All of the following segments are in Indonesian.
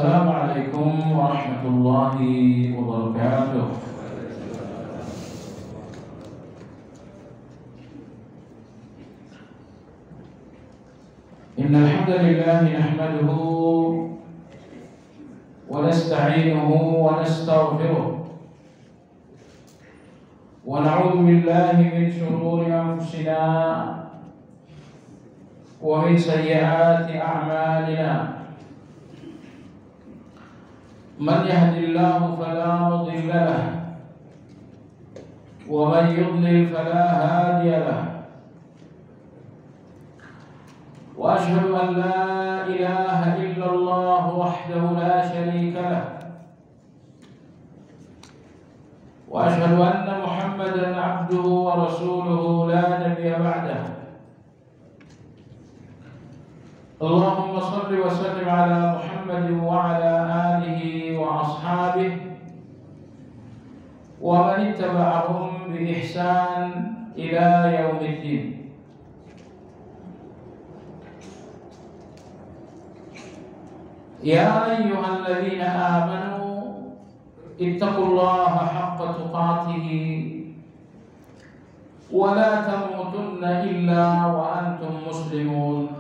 Assalamualaikum warahmatullahi wabarakatuh. Innal hamdalillah nahmaduhu wa nasta'inuhu wa nastaghfiruh wa na'udzu billahi min shururi anfusina wa min sayyiati a'malina. من يهد الله فلا مضل له ومن يضلل فلا هادي له وأشهد أن لا إله إلا الله وحده لا شريك له وأشهد أن محمدا عبده ورسوله لا نبي بعده. اللهم صل وسلم على محمد وعلى آله وأصحابه ومن اتبعهم بإحسان إلى يوم الدين. يا أيها الذين آمنوا اتقوا الله حق تقاته ولا تموتن إلا وأنتم مسلمون.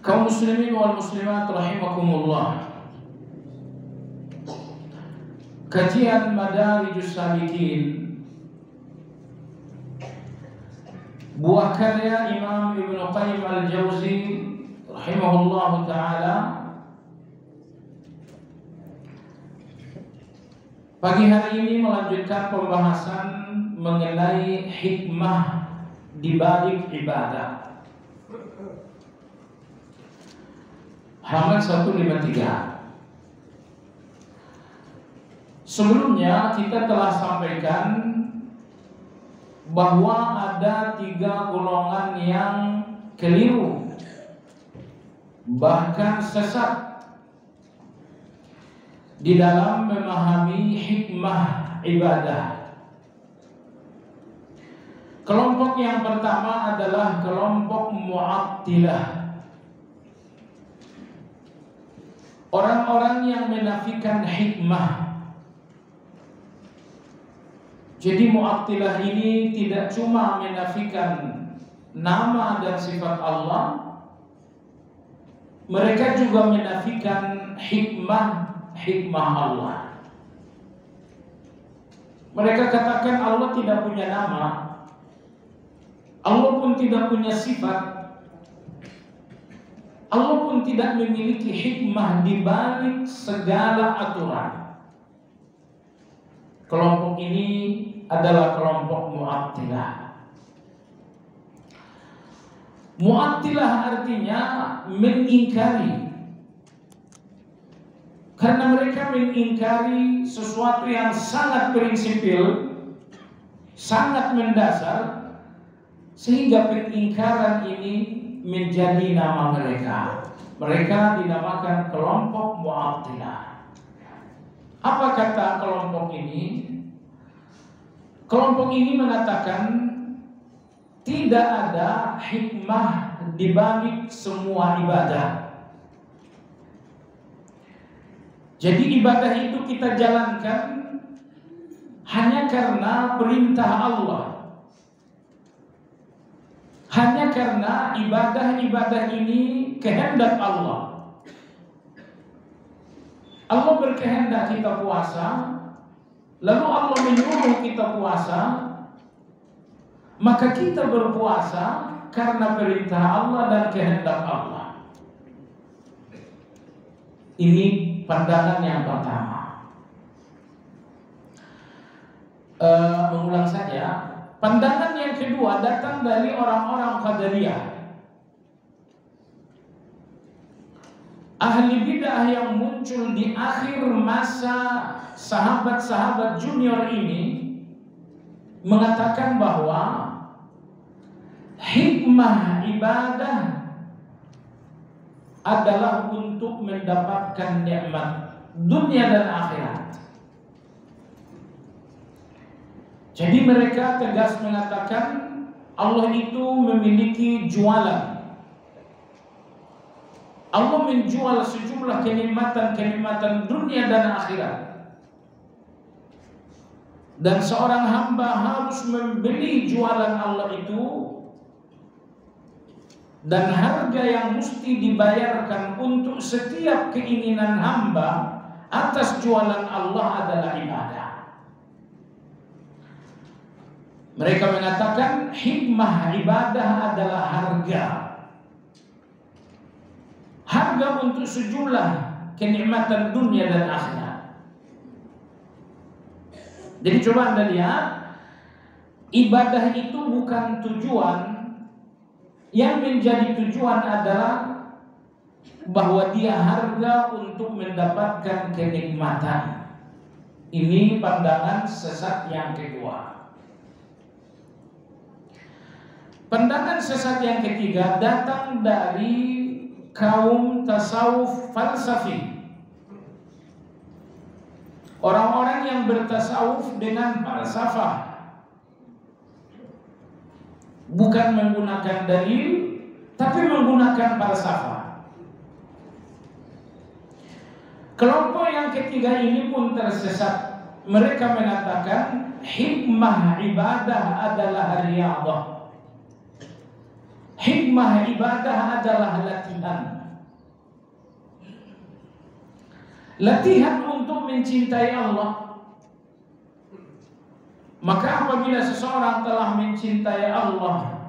Kaum muslimin wal muslimat rahimakumullah. Kajian Madarijus Salikin, buah karya Imam Ibnu Qayyim al-Jauzi rahimahullah taala. Pagi hari ini melanjutkan pembahasan mengenai hikmah di balik ibadah. Halaman 153. Sebelumnya kita telah sampaikan bahwa ada 3 golongan yang keliru, bahkan sesat di dalam memahami hikmah ibadah. Kelompok yang pertama adalah kelompok Mu'attilah. Orang-orang yang menafikan hikmah. Jadi Mu'attilah ini tidak cuma menafikan nama dan sifat Allah, mereka juga menafikan hikmah Allah. Mereka katakan Allah tidak punya nama, Allah pun tidak punya sifat, Allah pun tidak memiliki hikmah di balik segala aturan. Kelompok ini adalah kelompok Mu'attilah. Mu'attilah artinya mengingkari. Karena mereka mengingkari sesuatu yang sangat prinsipil, sangat mendasar, sehingga pengingkaran ini menjadi nama mereka. Mereka dinamakan kelompok Mu'attilah. Apa kata kelompok ini? Kelompok ini mengatakan tidak ada hikmah di balik semua ibadah. Jadi ibadah itu kita jalankan hanya karena perintah Allah, hanya karena ibadah-ibadah ini kehendak Allah. Allah berkehendak kita puasa, lalu Allah menyuruh kita puasa, maka kita berpuasa karena perintah Allah dan kehendak Allah. Ini pandangan yang pertama. Mengulang saja. Pandangan yang kedua datang dari orang-orang Qadariyah. Ahli bid'ah yang muncul di akhir masa sahabat-sahabat junior ini mengatakan bahwa hikmah ibadah adalah untuk mendapatkan nikmat dunia dan akhirat. Jadi mereka tegas mengatakan Allah itu memiliki jualan. Allah menjual sejumlah kenikmatan-kenikmatan dunia dan akhirat. Dan seorang hamba harus membeli jualan Allah itu, dan harga yang mesti dibayarkan untuk setiap keinginan hamba atas jualan Allah adalah ibadah. Mereka mengatakan hikmah ibadah adalah harga untuk sejumlah kenikmatan dunia dan akhirat. Jadi coba Anda lihat, ibadah itu bukan tujuan. Yang menjadi tujuan adalah bahwa dia harga untuk mendapatkan kenikmatan. Ini pandangan sesat yang kedua. Pandangan sesat yang ketiga datang dari kaum tasawuf falsafi. Orang-orang yang bertasawuf dengan falsafah, bukan menggunakan dalil, tapi menggunakan falsafah. Kelompok yang ketiga ini pun tersesat. Mereka mengatakan hikmah ibadah adalah riyadhah. Hikmah ibadah adalah latihan. Latihan untuk mencintai Allah. Maka apabila seseorang telah mencintai Allah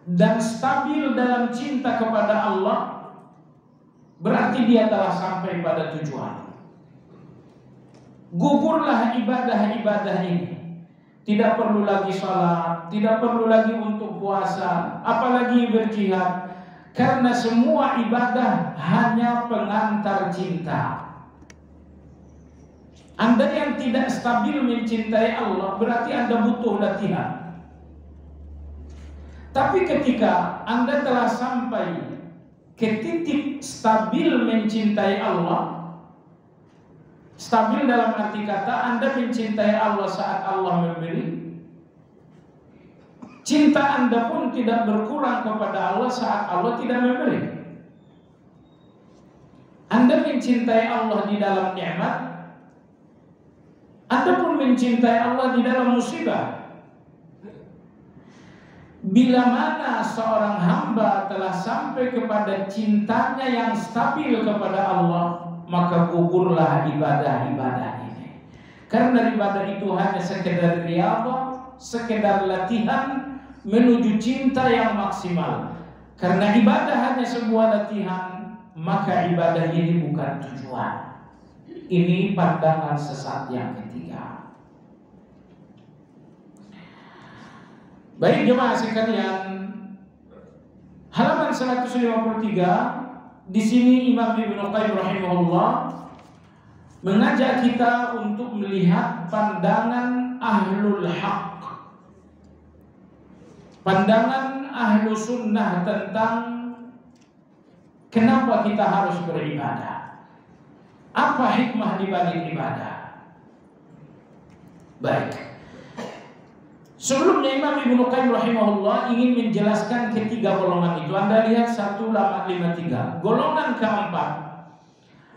dan stabil dalam cinta kepada Allah, berarti dia telah sampai pada tujuan. Gugurlah ibadah-ibadah ini. Tidak perlu lagi salat, tidak perlu lagi untuk puasa, apalagi berjihad. Karena semua ibadah hanya pengantar cinta. Anda yang tidak stabil mencintai Allah, berarti Anda butuh latihan. Tapi ketika Anda telah sampai ke titik stabil mencintai Allah, stabil dalam arti kata Anda mencintai Allah saat Allah memberi, cinta Anda pun tidak berkurang kepada Allah saat Allah tidak memberi. Anda mencintai Allah di dalam nikmat, Anda pun mencintai Allah di dalam musibah. Bila mana seorang hamba telah sampai kepada cintanya yang stabil kepada Allah, maka gugurlah ibadah-ibadah ini. Karena ibadah itu hanya sekedar riyadhah, sekedar latihan menuju cinta yang maksimal. Karena ibadah hanya sebuah latihan, maka ibadah ini bukan tujuan. Ini pandangan sesat yang ketiga. Baik jemaah sekalian, halaman 153, di sini Imam Ibnu Qayyim rahimahullah mengajak kita untuk melihat pandangan ahlul haq, pandangan ahlu sunnah tentang kenapa kita harus beribadah. Apa hikmah di balik ibadah? Baik. Sebelumnya Imam Ibnu Qayyim rahimahullah ingin menjelaskan ketiga golongan itu. Anda lihat 153. Golongan keempat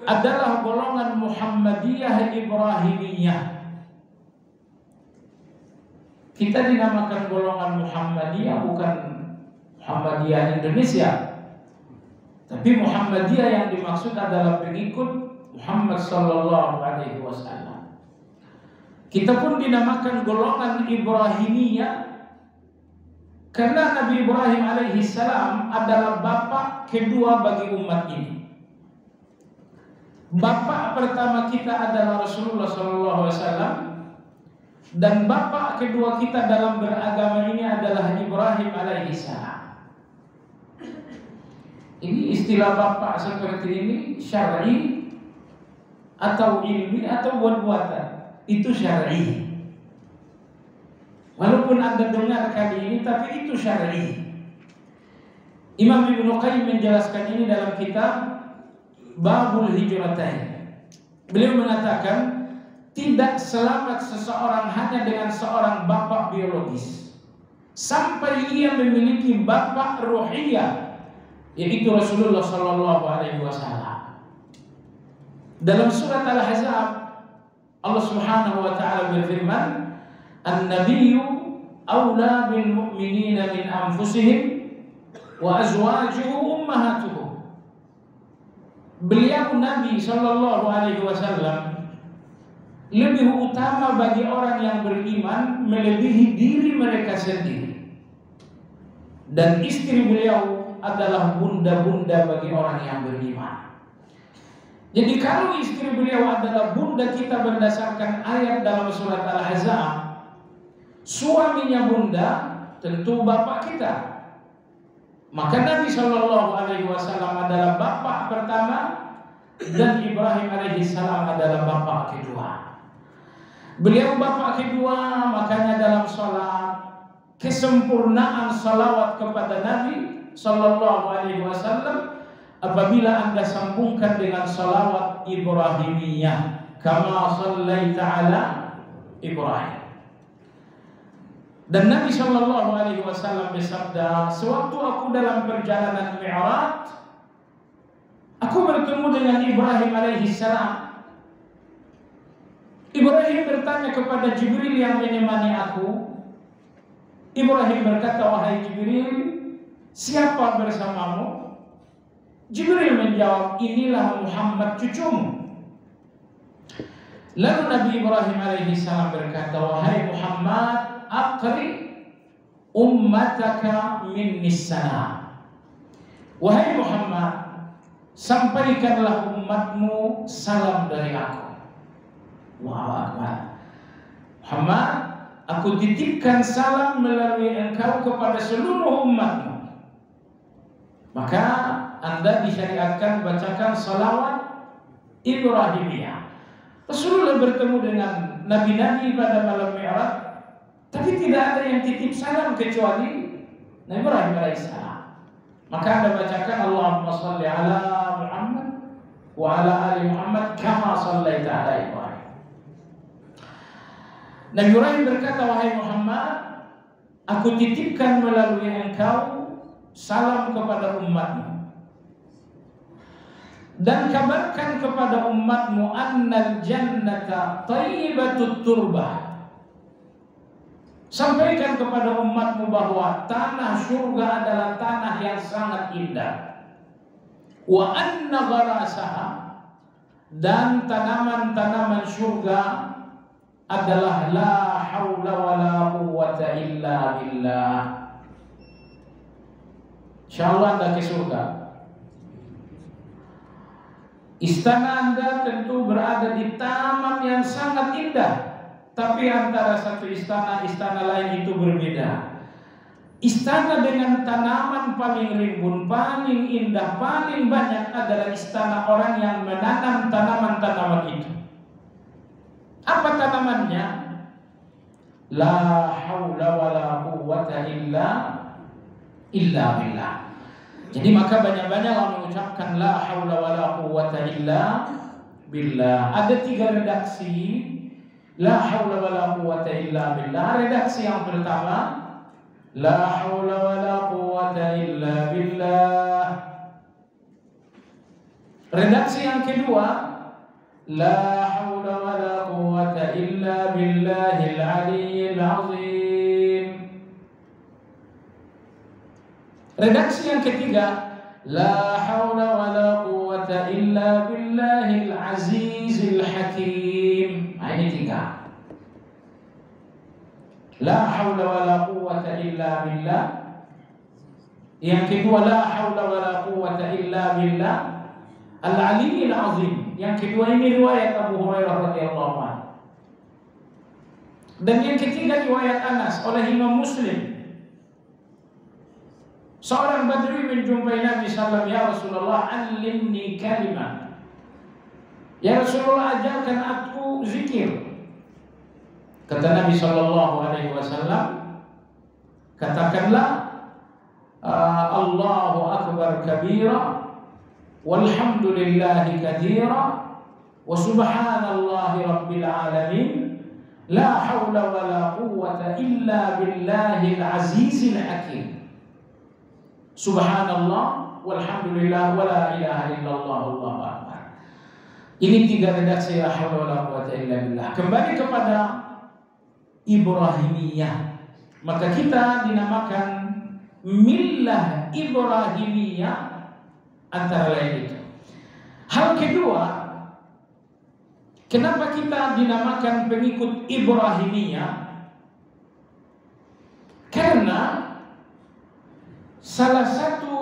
adalah golongan Muhammadiyah Ibrahimiyah. Kita dinamakan golongan Muhammadiyah bukan Muhammadiyah Indonesia, tapi Muhammadiyah yang dimaksud adalah pengikut Muhammad sallallahu alaihi wasallam. Kita pun dinamakan golongan Ibrahimiyah karena Nabi Ibrahim alaihi salam adalah bapak kedua bagi umat ini. Bapak pertama kita adalah Rasulullah sallallahu alaihi wasallam, dan bapak kedua kita dalam beragama ini adalah Ibrahim alaihi salam. Ini istilah bapak seperti ini syar'i atau ilmi atau buat-buatan, itu syar'i. Walaupun Anda dengar kali ini, tapi itu syar'i. Imam Ibnu Qayyim menjelaskan ini dalam kitab Babul Hijratain. Beliau mengatakan tidak selamat seseorang hanya dengan seorang bapak biologis, sampai ia memiliki bapak ruhiyah, yaitu Rasulullah sallallahu alaihi wasallam. Dalam surat Al-Ahzab Allah Subhanahu wa taala berfirman, "An-nabiyyu aula bil mu'minina min anfusihim wa azwajuhu ummahatuhum." Beliau Nabi sallallahu alaihi wasallam lebih utama bagi orang yang beriman melebihi diri mereka sendiri, dan istri beliau adalah bunda-bunda bagi orang yang beriman. Jadi kalau istri beliau adalah bunda kita berdasarkan ayat dalam surat Al-Ahzab, suaminya bunda tentu bapak kita. Maka Nabi Shallallahu Alaihi Wasallam adalah bapak pertama dan Ibrahim alaihissalam adalah bapak kedua. Beliau bapak kedua, makanya dalam salat kesempurnaan salawat kepada Nabi Sallallahu Alaihi Wasallam apabila Anda sambungkan dengan salawat Ibrahimiyah, kama sallaita ala Ibrahim. Dan Nabi Sallallahu Alaihi Wasallam bersabda, sewaktu aku dalam perjalanan Mi'raj, aku bertemu dengan Ibrahim alaihissalam. Ibrahim bertanya kepada Jibril yang menemani aku. Ibrahim berkata, wahai Jibril, siapa bersamamu? Jibril menjawab, inilah Muhammad cucumu. Lalu Nabi Ibrahim alaihissalam berkata, wahai Muhammad, aqri ummataka minni salam. Wahai Muhammad, sampaikanlah umatmu salam dari aku. Allahu Akbar. Muhammad, aku titipkan salam melalui engkau kepada seluruh umatmu. Maka Anda disyariatkan bacakan salawat Ibrahimiyah. Rasulullah bertemu dengan nabi-nabi pada malam Mi'raj, tapi tidak ada yang titip salam kecuali Nabi Ibrahim alaihissalam. Maka Anda bacakan Allahumma salli ala Muhammad wa ala ali Muhammad kama sallaita ala Ibrahim. Nabi Ibrahim berkata, wahai Muhammad, aku titipkan melalui engkau salam kepada umatmu, dan kabarkan kepada umatmu annal jannata thayyibatut turbah. Sampaikan kepada umatmu bahwa tanah surga adalah tanah yang sangat indah. Wa anna gharasaha, dan tanaman-tanaman surga adalah la haula wala quwwata illa billah. Insyaallah Anda ke surga. Istana Anda tentu berada di taman yang sangat indah, tapi antara satu istana lain itu berbeda. Istana dengan tanaman paling rimbun, paling indah, paling banyak adalah istana orang yang menanam tanaman-tanaman itu. Apa tanamannya? La haula wala quwwata illa billah. Jadi maka banyak-banyaklah mengucapkan la haula wala quwwata illa billah. Ada 3 redaksi la haula wala quwwata illa billah. Redaksi yang pertama, la haula wala quwwata illa billah. Redaksi yang kedua, la haula wala quwwata illa billahil aliyyil azim. Redaksi yang ketiga, la haula wala quwwata illa billahil azizil hakim. Nah, ini 3. La haula wala quwwata illa billah. Yang kedua, la haula wala quwwata illa billah al-aliyyil azim. Yang kedua ini riwayat Abu Hurairah radhiyallahu anhu. Dan yang ketiga riwayat Anas oleh Imam Muslim. Seorang Badui menjumpai Nabi sallallahu alaihi wasallam, ya Rasulullah, allimni kalimah. Ya Rasulullah, ajarkan aku zikir. Kata Nabi sallallahu alaihi wasallam, katakanlah Allahu akbar kabira walhamdulillahi katsira wa subhanallahi rabbil alamin La haula wa la quwwata illa billahil azizil hakim. Subhanallah walhamdulillah wa la ilaha illallah wallahu akbar. Ini 3 redaksi la haula wa la quwwata illa billah. Kembali kepada Ibrahimiyah. Maka kita dinamakan millah Ibrahimiyah antara lain itu. Hal kedua, kenapa kita dinamakan pengikut Ibrahimiyah? Karena salah satu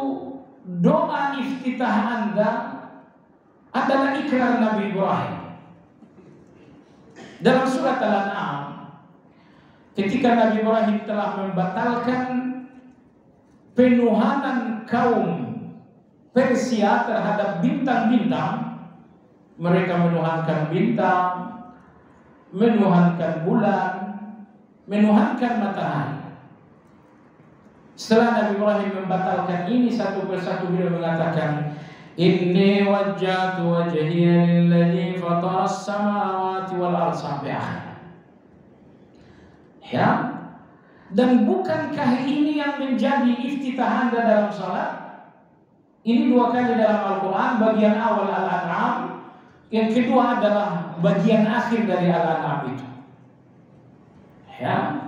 doa iftitah Anda adalah ikrar Nabi Ibrahim. Dalam surat Al-An'am, ketika Nabi Ibrahim telah membatalkan penuhanan kaum Persia terhadap bintang-bintang, mereka menuhankan bintang, menuhankan bulan, menuhankan matahari. Setelah Nabi Ibrahim membatalkan ini satu persatu, beliau mengatakan, Inni wajjahtu wajhiya lilladzi fatara as-samawati wal ardh, sampai akhir. Ya. Dan bukankah ini yang menjadi iftitah Anda dalam salat? Ini 2 kali dalam Al-Quran, bagian awal Al-An'am, yang kedua adalah bagian akhir dari Al-An'am itu. Ya.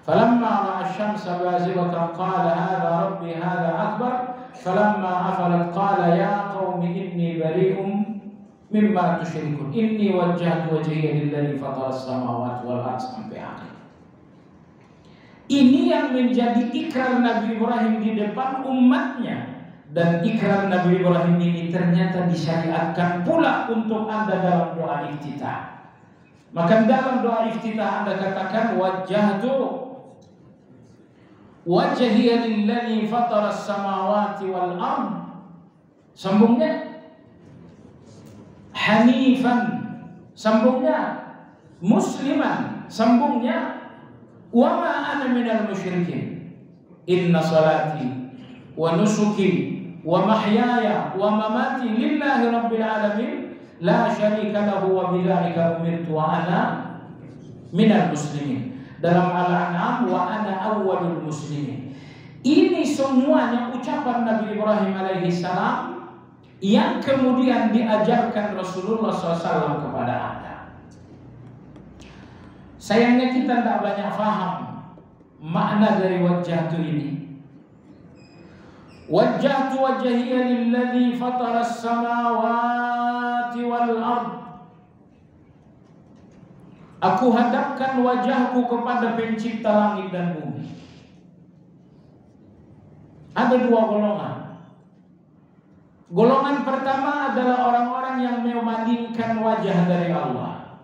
Falamma ra'a asy-syamsa bazighatan qala hadza rabbi hadza akbar, falamma afalat qala ya qaumi inni bari'um mimma tusyrikun, inni wajjahtu wajhiya lilladzi fatara as-samawati wal ardh, sampai akhir. Ini yang menjadi ikrar Nabi Ibrahim di depan umatnya. Dan ikrar Nabi Ibrahim ini ternyata disyariatkan pula untuk Anda dalam doa iftitah. Maka dalam doa iftitah Anda katakan wajjahtu wajhiya lilladzi fatara as-samawati wal ardh. Sambungnya hanifan, sambungnya musliman, sambungnya wa ma ana minal musyrikin. Inna salati wa nusuki wa mahyaya wa mamati lillahi rabbil alamin la syarika lahu wa bidzalika umirtu wa ana minal muslimin. Dalam Al-An'am wa ana awwalul muslimin. Ini semuanya ucapan Nabi Ibrahim alaihi salam yang kemudian diajarkan Rasulullah SAW kepada Anda. Sayangnya kita tidak banyak faham makna dari wajjahtu ini. Wajjahtu wajhiya lilladzi fatara as-samawati wal ardh. Aku hadapkan wajahku kepada pencipta langit dan bumi. Ada 2 golongan. Golongan pertama adalah orang-orang yang memalingkan wajah dari Allah.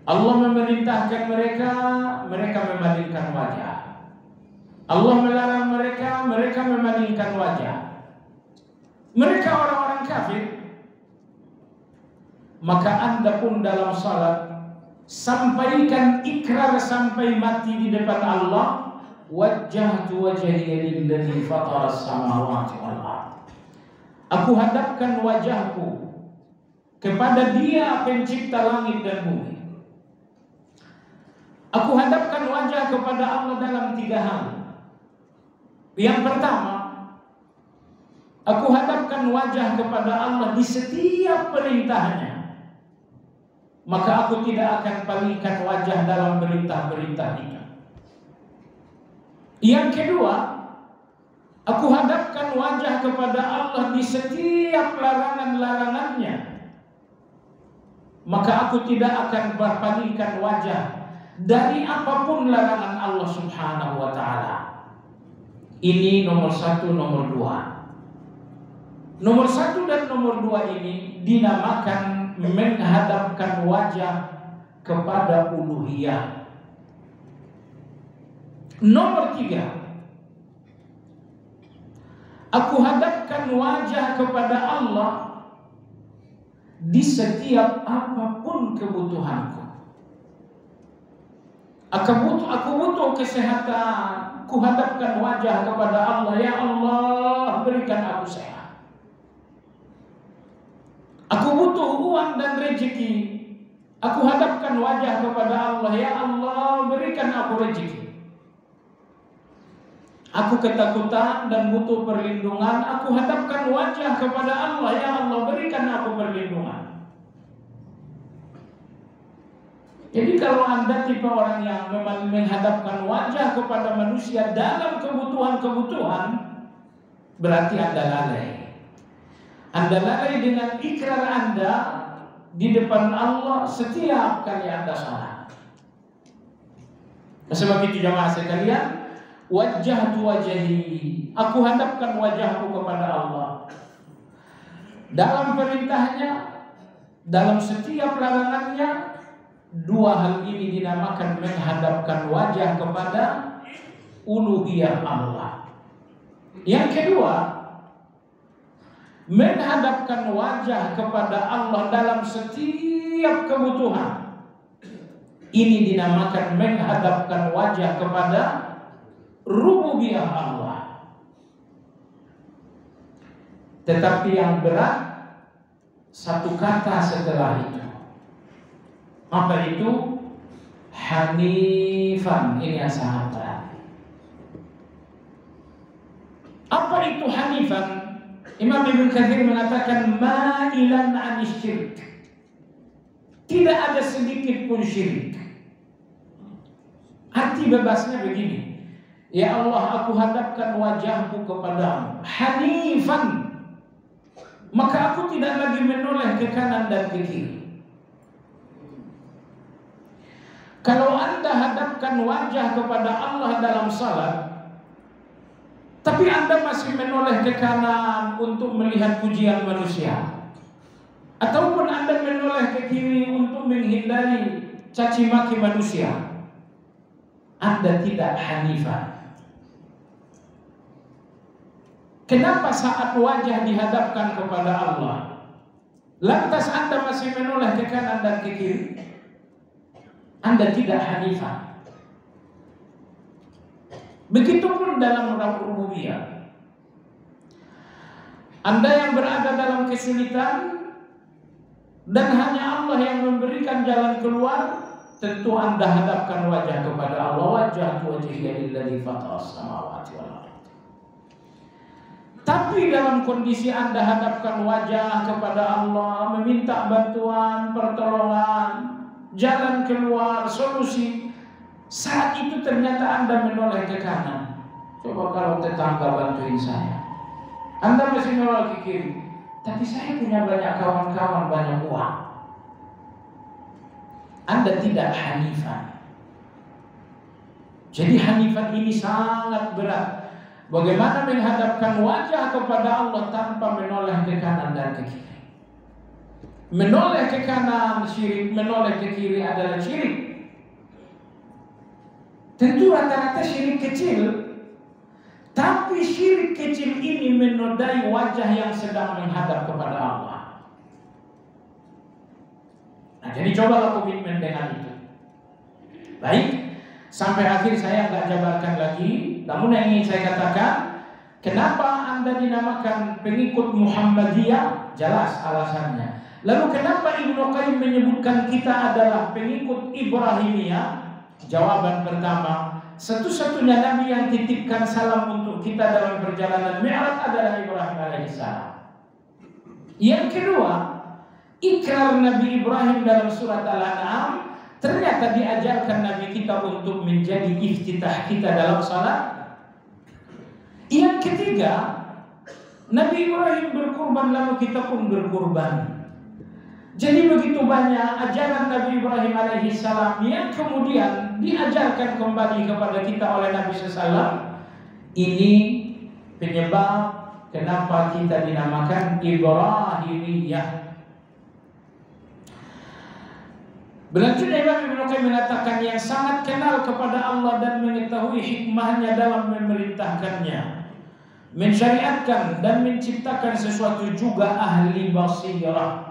Allah memerintahkan mereka, mereka memalingkan wajah. Allah melarang mereka, mereka memalingkan wajah. Mereka orang-orang kafir. Maka Anda pun dalam salat sampaikan ikrar sampai mati di depan Allah, wajjahtu wajhiya lilladzi fatara as-samawati wal ardh. Aku hadapkan wajahku kepada Dia pencipta langit dan bumi. Aku hadapkan wajah kepada Allah dalam 3 hal. Yang pertama, aku hadapkan wajah kepada Allah di setiap perintahnya. Maka aku tidak akan palingkan wajah dalam perintah-perintahnya. Yang kedua, aku hadapkan wajah kepada Allah di setiap larangan-larangannya. Maka aku tidak akan berpalingkan wajah dari apapun larangan Allah Subhanahu wa ta'ala. Ini nomor 1, nomor 2. Nomor 1 dan nomor 2 ini dinamakan menghadapkan wajah kepada uluhiyah. Nomor 3, aku hadapkan wajah kepada Allah di setiap apapun kebutuhanku. Aku butuh kesehatan, ku hadapkan wajah kepada Allah. Ya Allah, berikan aku sehat. Aku butuh uang dan rezeki, Aku hadapkan wajah kepada Allah, ya Allah berikan aku rezeki. Aku ketakutan dan butuh perlindungan, aku hadapkan wajah kepada Allah, ya Allah berikan aku perlindungan. Jadi kalau Anda tipe orang yang memang menghadapkan wajah kepada manusia dalam kebutuhan-kebutuhan, berarti Anda lalai. Anda lalai dengan ikrar Anda di depan Allah setiap kali Anda salat. Sebab itu jamaah sekalian, wajjahtu wajhi, aku hadapkan wajahku kepada Allah. Dalam perintahnya, dalam setiap larangannya, dua hal ini dinamakan menghadapkan wajah kepada uluhiyah Allah. Yang kedua, menghadapkan wajah kepada Allah dalam setiap kebutuhan. Ini dinamakan menghadapkan wajah kepada rububiyah Allah. Tetapi yang berat satu kata setelah itu. Apa itu? Hanifan. Ini yang sangat berat. Apa itu hanifan? Imam Ibn Katsir mengatakan ma'ilan anis syirik. Tidak ada sedikit pun syirik. Arti bebasnya begini, ya Allah aku hadapkan wajahku kepadamu hanifan, maka aku tidak lagi menoleh ke kanan dan ke kiri. Kalau Anda hadapkan wajah kepada Allah dalam salat, tapi Anda masih menoleh ke kanan untuk melihat pujian manusia, ataupun Anda menoleh ke kiri untuk menghindari caci maki manusia, Anda tidak hanifan. Kenapa saat wajah dihadapkan kepada Allah, lantas Anda masih menoleh ke kanan dan ke kiri? Anda tidak hanifan. Begitupun dalam rububiyah. Anda yang berada dalam kesulitan dan hanya Allah yang memberikan jalan keluar, tentu Anda hadapkan wajah kepada Allah. Wajhatu wajhiya lilladzi fataras samawati wal ardh. Tapi dalam kondisi Anda hadapkan wajah kepada Allah, meminta bantuan, pertolongan, jalan keluar, solusi, saat itu ternyata Anda menoleh ke kanan. Coba kalau tetangga bantuin saya. Anda masih menoleh ke kiri. Tapi saya punya banyak kawan-kawan, banyak uang. Anda tidak hanifan. Jadi hanifan ini sangat berat. Bagaimana menghadapkan wajah kepada Allah tanpa menoleh ke kanan dan ke kiri. Menoleh ke kanan syirik, menoleh ke kiri adalah syirik. Tentu rata-rata syirik kecil, tapi syirik kecil ini menodai wajah yang sedang menghadap kepada Allah. Nah, jadi cobalah komitmen dengan itu. Baik, sampai akhir saya nggak jabarkan lagi. Namun yang ingin saya katakan, kenapa Anda dinamakan pengikut Muhammadiyah? Jelas alasannya. Lalu kenapa Ibnu Qayyim menyebutkan kita adalah pengikut Ibrahimiyah? Jawaban pertama, satu-satunya Nabi yang titipkan salam untuk kita dalam perjalanan Mi'raj adalah Ibrahim alaihissalam. Yang kedua, ikrar Nabi Ibrahim dalam surat Al-An'am ternyata diajarkan Nabi kita untuk menjadi iftitah kita dalam salat. Yang ketiga, Nabi Ibrahim berkurban lalu kita pun berkurban. Jadi begitu banyak ajaran Nabi Ibrahim alaihissalam yang kemudian diajarkan kembali kepada kita oleh Nabi SAW. Ini penyebab kenapa kita dinamakan Ibrahimiyah. Berlanjutnya Imam Ibnu Qayyim mengatakan yang sangat kenal kepada Allah dan mengetahui hikmahnya dalam memerintahkannya, mensyariatkan dan menciptakan sesuatu juga ahli basirah.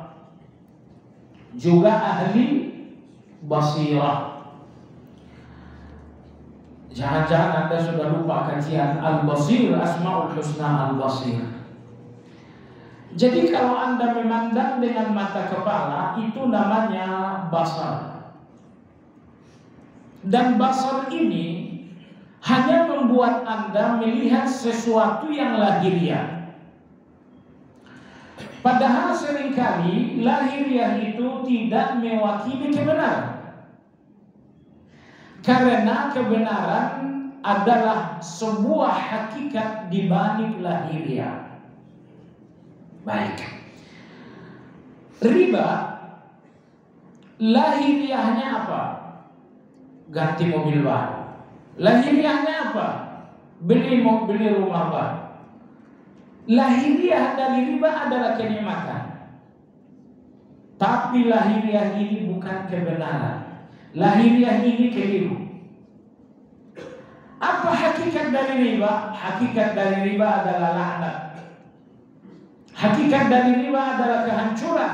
Juga ahli basirah. Jangan-jangan Anda sudah lupa kajian Al-Basir, Asmaul Husna Al-Basir. Jadi kalau Anda memandang dengan mata kepala, itu namanya basar. Dan basar ini hanya membuat Anda melihat sesuatu yang lahiriah. Padahal seringkali lahiriah itu tidak mewakili kebenaran. Karena kebenaran adalah sebuah hakikat di balik lahiriah. Baik. Riba lahiriahnya apa? Ganti mobil baru. Lahiriahnya apa? Beli rumah baru. Lahiriah dari riba adalah kenikmatan. Tapi lahiriah ini bukan kebenaran. Lahiriah ini keliru. Apa hakikat dari riba? Hakikat dari riba adalah laknat. Hakikat dari riba adalah kehancuran.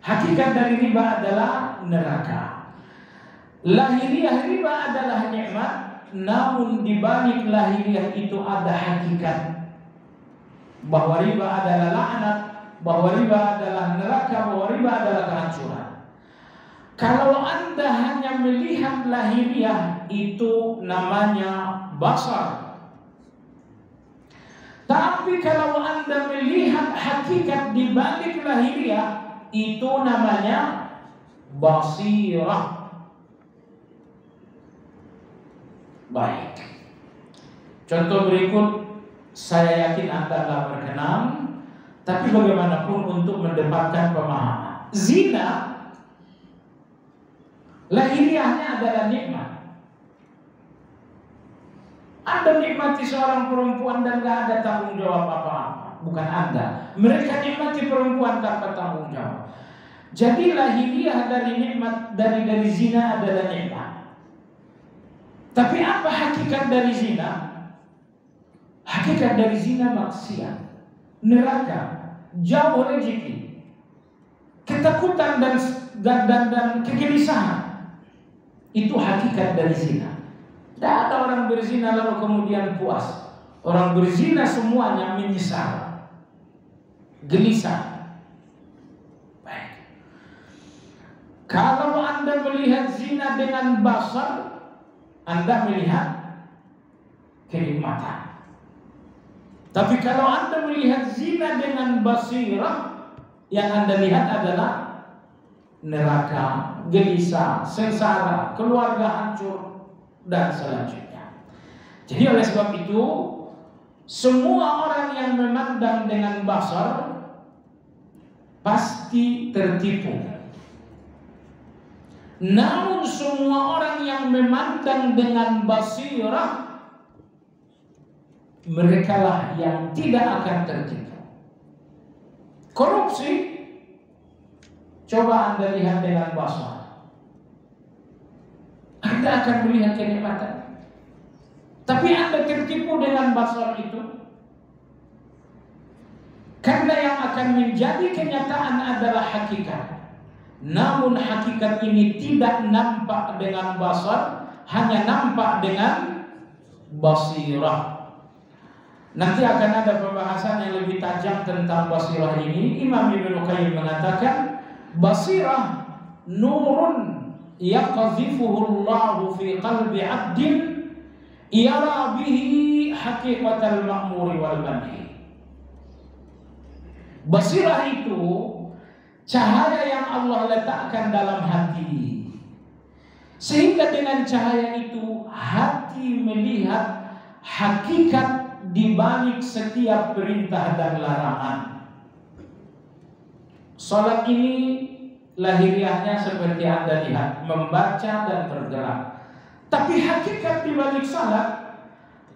Hakikat dari riba adalah neraka. Lahiriah riba adalah nikmat, namun di balik lahiriah itu ada hakikat bahwa riba adalah laknat, bahwa riba adalah neraka, bahwa riba adalah kehancuran. Kalau Anda hanya melihat lahiriah, itu namanya basar. Tapi kalau Anda melihat hakikat di balik lahiriah, itu namanya basirah. Baik. Contoh berikut, saya yakin Anda telah berkenan, tapi bagaimanapun untuk mendapatkan pemahaman. Zina lahiriahnya adalah nikmat. Anda nikmati seorang perempuan dan gak ada tanggung jawab apa-apa. Bukan Anda. Mereka nikmati perempuan tanpa tanggung jawab. Jadi lahiriah dari nikmat dari zina adalah nikmat. Tapi apa hakikat dari zina? Hakikat dari zina maksiat, neraka, jauh rezeki, ketakutan dan kegelisahan. Itu hakikat dari zina. Tidak ada orang berzina lalu kemudian puas. Orang berzina semuanya menyesal, gelisah. Baik. Kalau Anda melihat zina dengan basar, Anda melihat kenikmatan. Tapi kalau Anda melihat zina dengan basirah, yang Anda lihat adalah neraka, gelisah, sengsara, keluarga hancur, dan selanjutnya. Jadi oleh sebab itu, semua orang yang memandang dengan basar pasti tertipu. Namun semua orang yang memandang dengan basirah, merekalah yang tidak akan tertipu. Korupsi, coba Anda lihat dengan basar, Anda akan melihat kenikmatan. Tapi Anda tertipu dengan basar itu, karena yang akan menjadi kenyataan adalah hakikat. Namun hakikat ini tidak nampak dengan basar, hanya nampak dengan basirah. Nanti akan ada pembahasan yang lebih tajam tentang basirah ini. Imam Ibnu Qayyim mengatakan, basirah nurun yaqdhifuhu Allahu fi qalbi 'abdin yara bihi haqiqatal ma'muri wal manhi. Basirah itu cahaya yang Allah letakkan dalam hati, sehingga dengan cahaya itu hati melihat hakikat di balik setiap perintah dan larangan. Salat ini lahiriahnya seperti Anda lihat, membaca dan bergerak. Tapi hakikat di balik salat,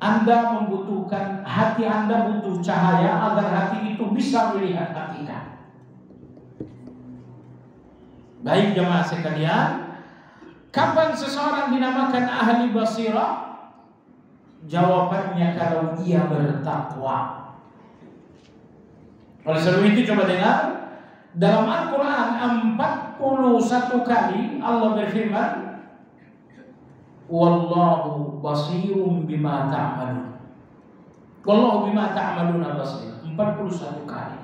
Anda membutuhkan, hati Anda butuh cahaya agar hati itu bisa melihat hakikat. Baik jemaah sekalian, kapan seseorang dinamakan ahli basirah? Jawabannya kalau ia bertakwa. Oleh sebab itu coba dengar, dalam Al-Quran 41 kali Allah berfirman, wallahu basirum bima ta'malun. Wallahu bima ta'maluna basir. 41 kali.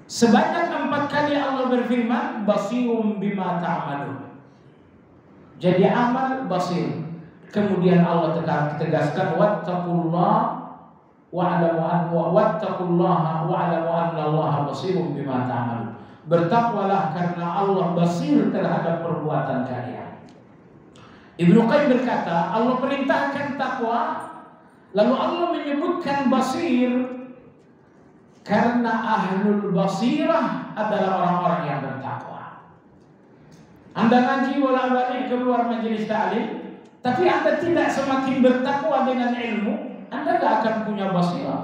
Sebanyak 4 kali Allah berfirman, basirum bima ta'malun. Jadi amal basir. Kemudian Allah tegaskan, wattaqullaha wa'lamu anna Allaha basirum bima ta'malun. Bertakwalah karena Allah basir terhadap perbuatan kalian. Ibnu Qayyim berkata, Allah perintahkan takwa, lalu Allah menyebutkan basir karena ahlul basirah adalah orang-orang yang bertakwa. Anda ngaji bolak-balik keluar majelis ta'lim, tapi Anda tidak semakin bertakwa dengan ilmu, Anda tidak akan punya basirah.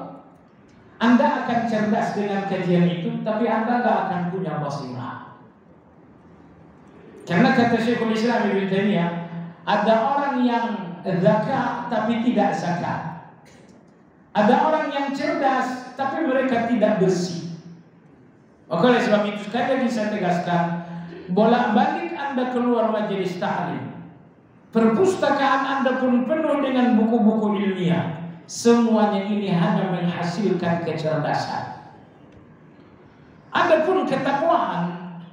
Anda akan cerdas dengan kajian itu, tapi Anda tidak akan punya basirah. Karena kata Syekhul Islam Ibnu Taimiyah, ada orang yang zakat tapi tidak zakat. Ada orang yang cerdas tapi mereka tidak bersih. Maka oleh sebab itu sekali lagi saya tegaskan, bolak-balik Anda keluar majelis ta'lim, perpustakaan Anda pun penuh dengan buku-buku ilmiah. Semuanya ini hanya menghasilkan kecerdasan. Adapun ketakwaan,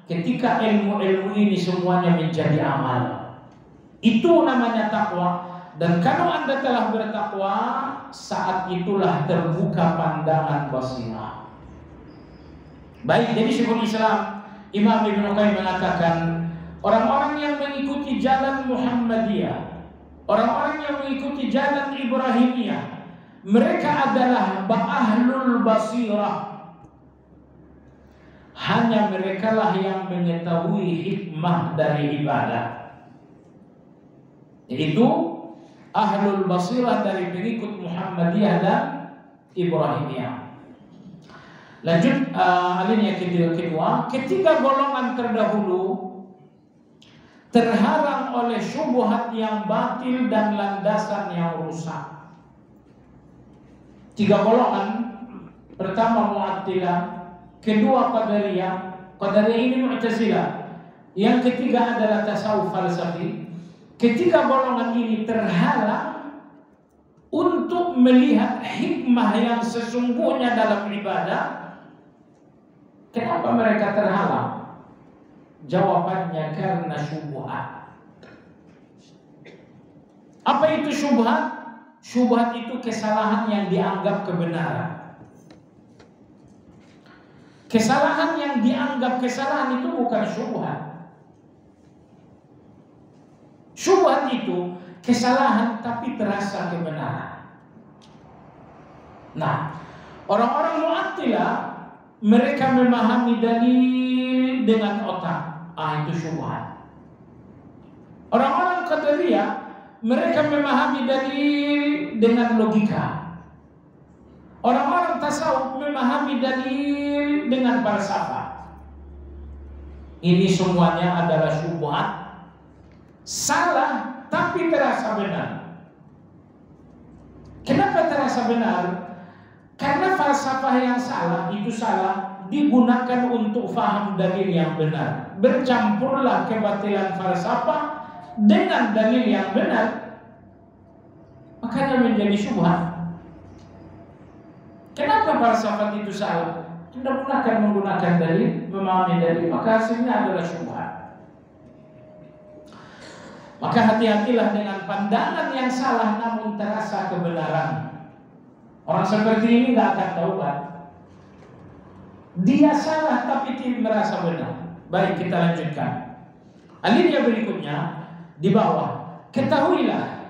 ketika ilmu-ilmu ini semuanya menjadi amal, itu namanya takwa. Dan kalau Anda telah bertakwa, saat itulah terbuka pandangan basirah. Baik, jadi Syekhul Islam Imam Ibnu Qayyim mengatakan, orang-orang yang mengikuti jalan Muhammadiyah, orang-orang yang mengikuti jalan Ibrahimiyah, mereka adalah ahlul basirah. Hanya merekalah yang mengetahui hikmah dari ibadah, yaitu ahlul basirah dari pengikut Muhammadiyah dan Ibrahimiyah. Lanjut alinea kedua, ketiga golongan terdahulu terhalang oleh syubhat yang batil dan landasan yang rusak. 3 golongan, pertama Mu'attilah, kedua Qadariyah, Qadariyah ini Mu'tazilah, yang ketiga adalah tasawuf falsafi. Ketiga golongan ini terhalang untuk melihat hikmah yang sesungguhnya dalam ibadah. Kenapa mereka terhalang? Jawabannya karena syubhat. Apa itu syubhat? Syubhat itu kesalahan yang dianggap kebenaran. Kesalahan yang dianggap kesalahan itu bukan syubhat. Syubhat itu kesalahan tapi terasa kebenaran. Nah, orang-orang Mu'attilah, mereka memahami dalil dengan otak. Itu syubhat. Orang-orang Qadariyah, mereka memahami dalil dengan logika. Orang-orang tasawuf memahami dalil dengan falsafah. Ini semuanya adalah syubhat. Salah tapi terasa benar. Kenapa terasa benar? Karena falsafah yang salah itu salah digunakan untuk faham dalil yang benar. Bercampurlah kebatilan falsafah dengan dalil yang benar, makanya menjadi syubhat. Kenapa falsafat itu salah? Tidak menggunakan dalil, memahami dalil, maka hasilnya adalah syubhat. Maka hati-hatilah dengan pandangan yang salah namun terasa kebenaran. Orang seperti ini tidak akan taubat. Dia salah tapi tidak merasa benar. Baik, kita lanjutkan. Alinea berikutnya di bawah. Ketahuilah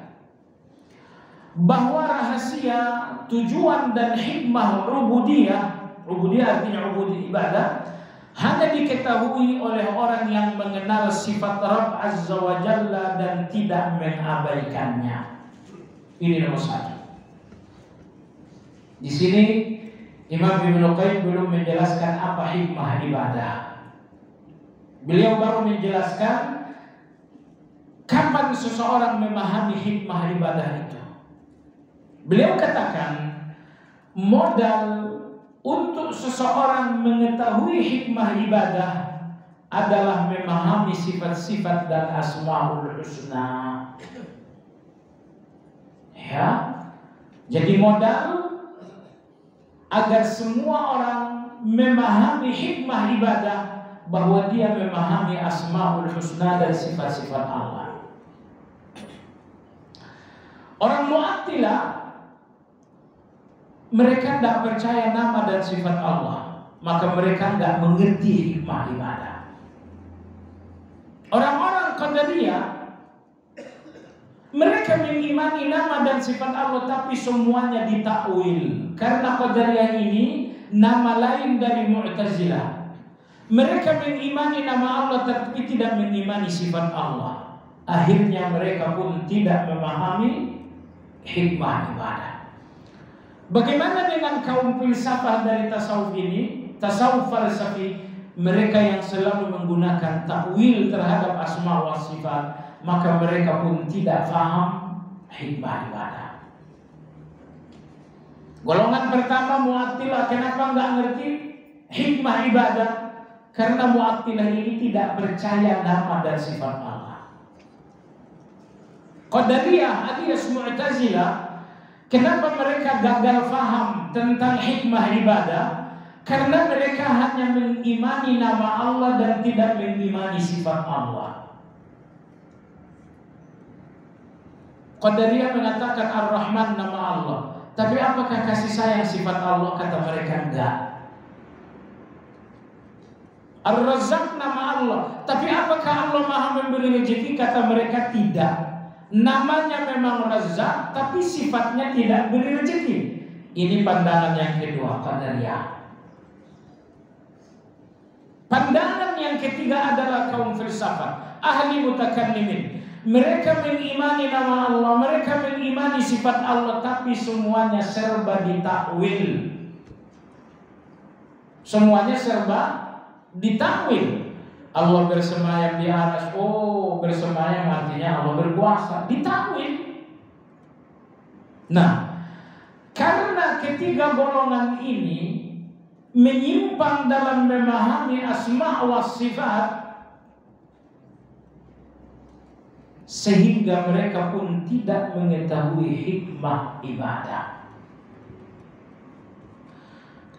bahwa rahasia, tujuan dan hikmah ubudiyah, ubudiyah artinya ubudiyah ibadah, hanya diketahui oleh orang yang mengenal sifat Rabb Azza wa Jalla dan tidak mengabaikannya. Ini nomor 1. Di sini Imam Ibnu Qayyim belum menjelaskan apa hikmah ibadah. Beliau baru menjelaskan kapan seseorang memahami hikmah ibadah itu. Beliau katakan modal untuk seseorang mengetahui hikmah ibadah adalah memahami sifat-sifat dan asmaul husna. Ya, jadi modal agar semua orang memahami hikmah ibadah, bahwa dia memahami asmaul husna dan sifat-sifat Allah. Orang Mu'attilah, mereka tidak percaya nama dan sifat Allah, maka mereka tidak mengerti hikmah ibadah. Orang-orang Qadariyah, mereka mengimani nama dan sifat Allah, tapi semuanya ditakwil. Karena Qadariyah ini nama lain dari Mu'tazilah. Mereka mengimani nama Allah tapi tidak mengimani sifat Allah. Akhirnya mereka pun tidak memahami hikmah ibadah. Bagaimana dengan kaum filsafah dari tasawuf ini? Tasawuf falsafi, mereka yang selalu menggunakan takwil terhadap asma wa sifat, maka mereka pun tidak paham hikmah ibadah. Golongan pertama Mu'attilah, kenapa enggak ngerti hikmah ibadah? Karena Mu'attilah ini tidak percaya nama dan sifat Allah. Qadariyah alias Mu'tazilah, kenapa mereka gagal paham tentang hikmah ibadah? Karena mereka hanya mengimani nama Allah dan tidak mengimani sifat Allah. Qadariyah mengatakan Ar-Rahman nama Allah, tapi apakah kasih sayang sifat Allah? Kata mereka enggak. Ar-Razzaq nama Allah, tapi apakah Allah maha memberi rezeki? Kata mereka tidak. Namanya memang Razzaq, tapi sifatnya tidak beri rezeki. Ini pandangan yang kedua, Qadariyah. Pandangan yang ketiga adalah kaum filsafat, ahli mutakallimin. Mereka mengimani nama Allah, mereka mengimani sifat Allah, tapi semuanya serba ditakwil. Semuanya serba ditakwil. Allah bersemayam di arsy, oh bersemayam artinya Allah berkuasa, ditakwil. Nah, karena ketiga golongan ini menyimpang dalam memahami asma wa sifat, sehingga mereka pun tidak mengetahui hikmah ibadah.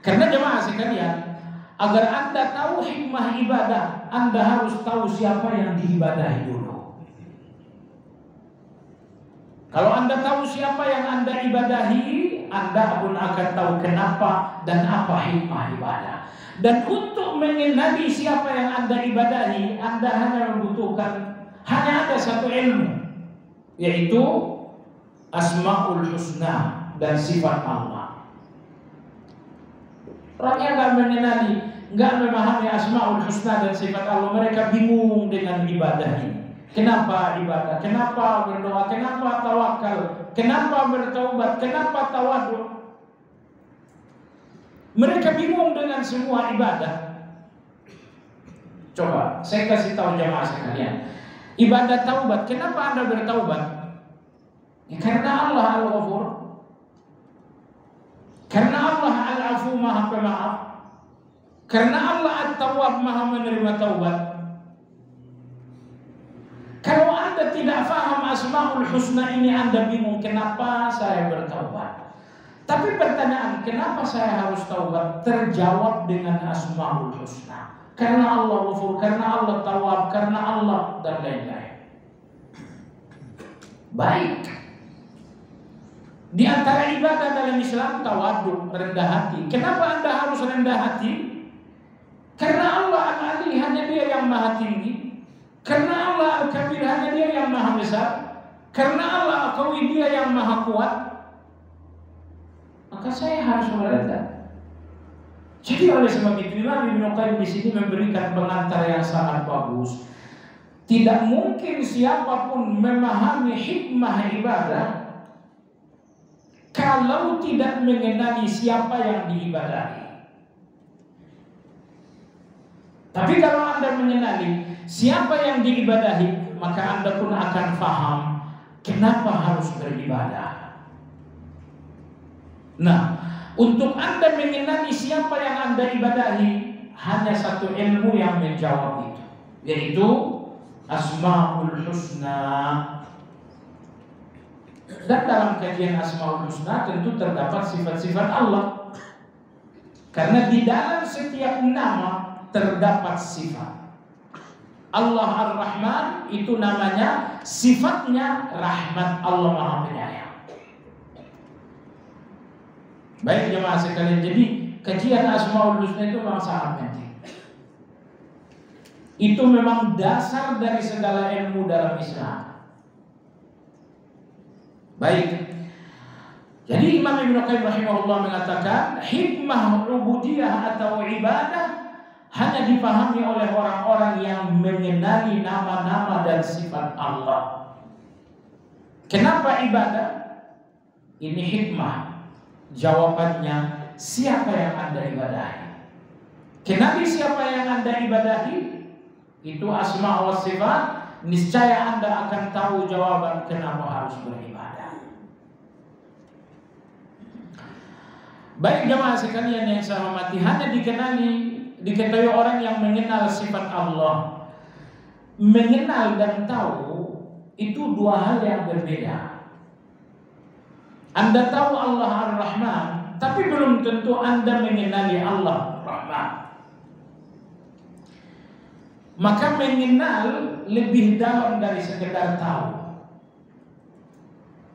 Karena jemaah sekalian, agar Anda tahu hikmah ibadah, Anda harus tahu siapa yang diibadahi dulu. Kalau Anda tahu siapa yang Anda ibadahi, Anda pun akan tahu kenapa dan apa hikmah ibadah. Dan untuk mengenali siapa yang Anda ibadahi, Anda hanya membutuhkan ada satu ilmu, yaitu asmaul husna dan sifat Allah. Orang yang nggak mengenali, nggak memahami asmaul husna dan sifat Allah, mereka bingung dengan ibadah ini. Kenapa ibadah? Kenapa berdoa? Kenapa tawakal? Kenapa bertaubat? Kenapa tawadhu? Mereka bingung dengan semua ibadah. Coba saya kasih tahu jamaah sekalian. Ibadah taubat, kenapa Anda bertaubat? Ya, karena Allah Al-Ghafur. Karena Allah Al-Afu Maha Pemaaf. Karena Allah At-Tawwab Maha menerima taubat. Kalau Anda tidak faham asmaul husna ini, Anda bingung kenapa saya bertaubat. Tapi pertanyaan, kenapa saya harus taubat? Terjawab dengan asmaul husna. Karena Allah Ghafur, karena Allah Tawwab, karena Allah dan lain-lain. Baik. Di antara ibadah dalam Islam tawadhu, rendah hati. Kenapa Anda harus rendah hati? Karena Allah Al-Ali, hanya Dia yang maha tinggi. Karena Allah Al-Kabir, hanya Dia yang maha besar. Karena Allah Al-Qawi, Dia yang maha kuat. Maka saya harus merendah. Jadi oleh sebab itu Imam Ibnu Qayyim di sini memberikan pengantar yang sangat bagus. Tidak mungkin siapapun memahami hikmah ibadah kalau tidak mengenali siapa yang diibadahi. Tapi kalau Anda mengenali siapa yang diibadahi, maka Anda pun akan paham kenapa harus beribadah. Nah, untuk Anda mengenali siapa yang Anda ibadahi, hanya satu ilmu yang menjawab itu, yaitu Asmaul Husna. Dan dalam kajian Asmaul Husna tentu terdapat sifat-sifat Allah. Karena di dalam setiap nama terdapat sifat. Allah Ar-Rahman itu namanya, sifatnya rahmat, Allah Maha Penyayang. Baik jemaah sekalian, jadi kajian Asmaul Husna itu memang sangat penting. Itu memang dasar dari segala ilmu dalam Islam. Baik. Jadi Imam Ibnu Qayyim rahimahullah mengatakan hikmah ubudiyah atau ibadah hanya dipahami oleh orang-orang yang mengenali nama-nama dan sifat Allah. Kenapa ibadah? Ini hikmah. Jawabannya, siapa yang Anda ibadahi? Kenali siapa yang Anda ibadahi? Itu asma wa sifat. Niscaya Anda akan tahu jawaban kenapa harus beribadah. Baik jemaah sekalian yang saya hormati, hanya diketahui orang yang mengenal sifat Allah. Mengenal dan tahu itu dua hal yang berbeda. Anda tahu Allah Ar-Rahman, tapi belum tentu Anda mengenali Allah Rahman. Maka mengenal lebih dalam dari sekedar tahu.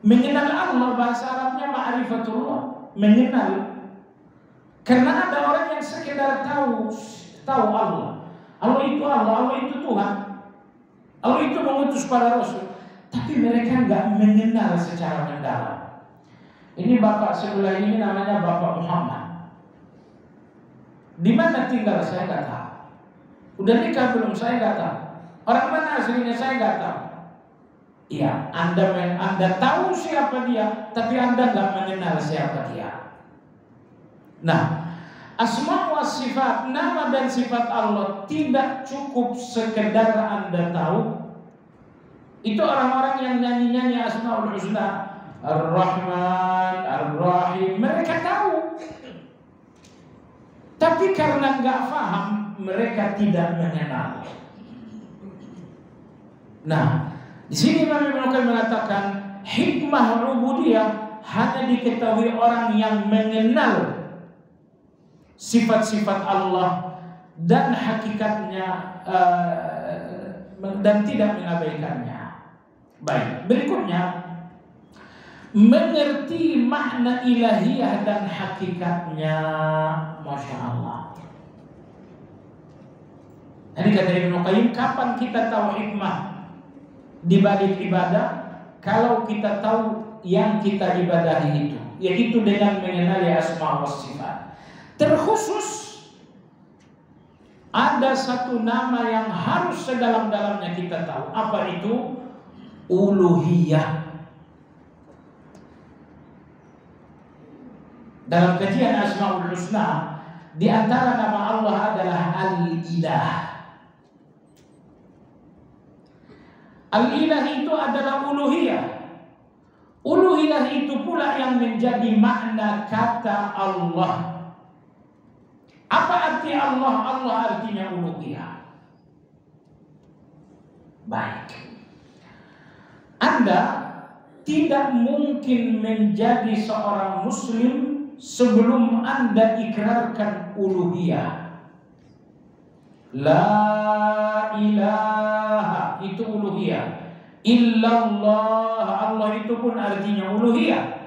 Mengenal Allah bahasa Arabnya ma'rifatullah, mengenal. Karena ada orang yang sekedar tahu Allah. Allah itu Allah, Allah itu Tuhan. Allah itu mengutus para rasul. Tapi mereka nggak mengenal secara mendalam. Ini bapak sebelah ini namanya Bapak Muhammad. Di mana tinggal saya nggak tahu. Udah nikah belum saya nggak tahu. Orang mana aslinya saya nggak tahu. Iya, Anda tahu siapa dia, tapi Anda nggak mengenal siapa dia. Nah, asma wa sifat, nama dan sifat Allah tidak cukup sekedar Anda tahu. Itu orang-orang yang nyanyi-nyanyi Asmaul Husna, Ar-Rahman, Ar-Rahim, mereka tahu. Tapi karena nggak paham, mereka tidak mengenal. Nah, di sini Imam Ibnu Qayyim mengatakan hikmah ubudiyah hanya diketahui orang yang mengenal sifat-sifat Allah dan hakikatnya dan tidak mengabaikannya. Baik, berikutnya mengerti makna ilahiyah dan hakikatnya. Masya Allah. Jadi kata Ibnu Qayyim, kapan kita tahu hikmah di balik ibadah? Kalau kita tahu yang kita ibadahi itu, yaitu dengan mengenali asma wa sifat. Terkhusus ada satu nama yang harus sedalam-dalamnya kita tahu. Apa itu? Uluhiyah. Dalam kajian Asmaul Husna, di antara nama Allah adalah Al-Ilah. Al-Ilah itu adalah uluhiyah. Uluhiyah itu pula yang menjadi makna kata Allah. Apa arti Allah? Allah artinya uluhiyah. Baik. Anda tidak mungkin menjadi seorang muslim sebelum Anda ikrarkan uluhiyah. La ilaha itu uluhiyah. Illallah, Allah itu pun artinya uluhiyah.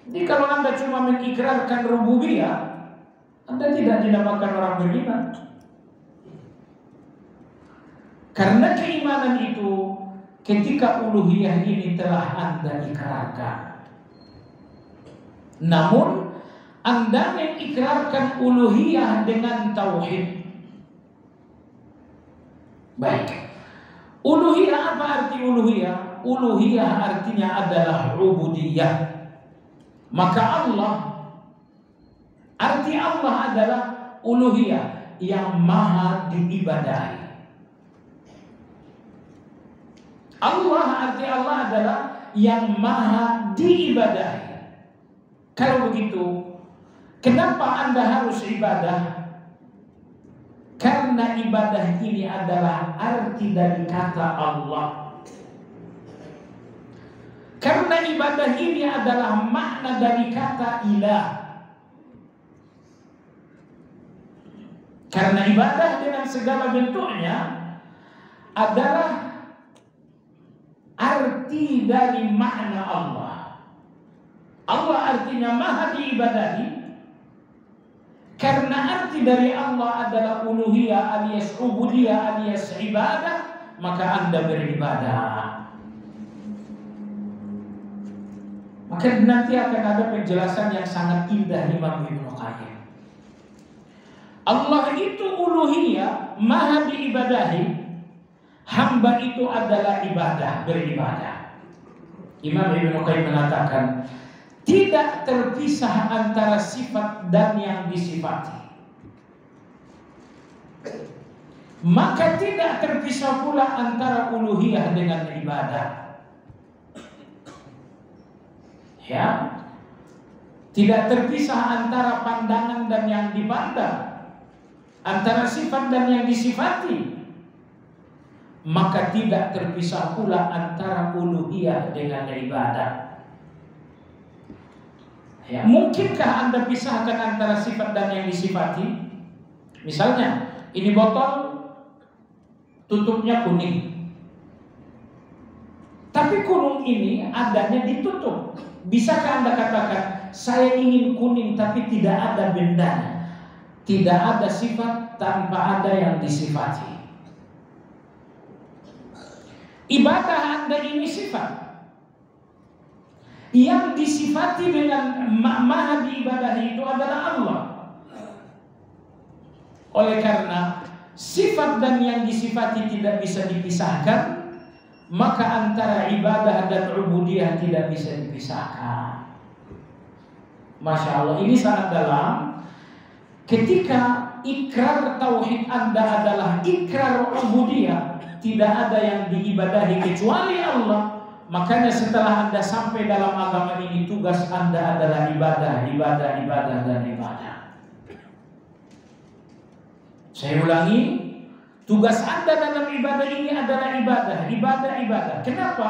Jadi kalau Anda cuma mengikrarkan rububiyah, Anda tidak dinamakan orang beriman. Karena keimanan itu ketika uluhiyah ini telah Anda ikrarkan. Namun Anda mengikrarkan uluhiyah dengan tauhid. Baik. Uluhiyah, apa arti uluhiyah? Uluhiyah artinya adalah ubudiyah. Maka Allah, arti Allah adalah uluhiyah, yang maha diibadahi. Allah, arti Allah adalah yang maha diibadahi. Kalau begitu, kenapa Anda harus ibadah? Karena ibadah ini adalah arti dari kata Allah. Karena ibadah ini adalah makna dari kata ilah. Karena ibadah dengan segala bentuknya adalah arti dari makna Allah. Allah artinya maha diibadahi. Karena arti dari Allah adalah uluhiyah alias ubudiyah alias ibadah, maka Anda beribadah. Maka nanti akan ada penjelasan yang sangat indah Imam Ibnu Qayyim. Allah itu uluhiyah, maha diibadahi. Hamba itu adalah ibadah, beribadah. Imam Ibnu Qayyim mengatakan, tidak terpisah antara sifat dan yang disifati. Maka tidak terpisah pula antara uluhiyah dengan ibadah. Ya, tidak terpisah antara pandangan dan yang dipandang, antara sifat dan yang disifati. Maka tidak terpisah pula antara uluhiyah dengan ibadah. Ya, mungkinkah Anda pisahkan antara sifat dan yang disifati? Misalnya, ini botol tutupnya kuning, tapi kuning ini adanya ditutup. Bisakah Anda katakan, saya ingin kuning tapi tidak ada bendanya, tidak ada sifat tanpa ada yang disifati? Ibadah Anda ini sifat. Yang disifati dengan maha diibadahi itu adalah Allah. Oleh karena sifat dan yang disifati tidak bisa dipisahkan, maka antara ibadah dan ubudiyah tidak bisa dipisahkan. Masya Allah, ini sangat dalam. Ketika ikrar tauhid Anda adalah ikrar ubudiyah, tidak ada yang diibadahi kecuali Allah, makanya setelah Anda sampai dalam agama ini, tugas Anda adalah ibadah, ibadah, ibadah, dan ibadah. Saya ulangi, tugas Anda dalam ibadah ini adalah ibadah, ibadah, ibadah. Kenapa?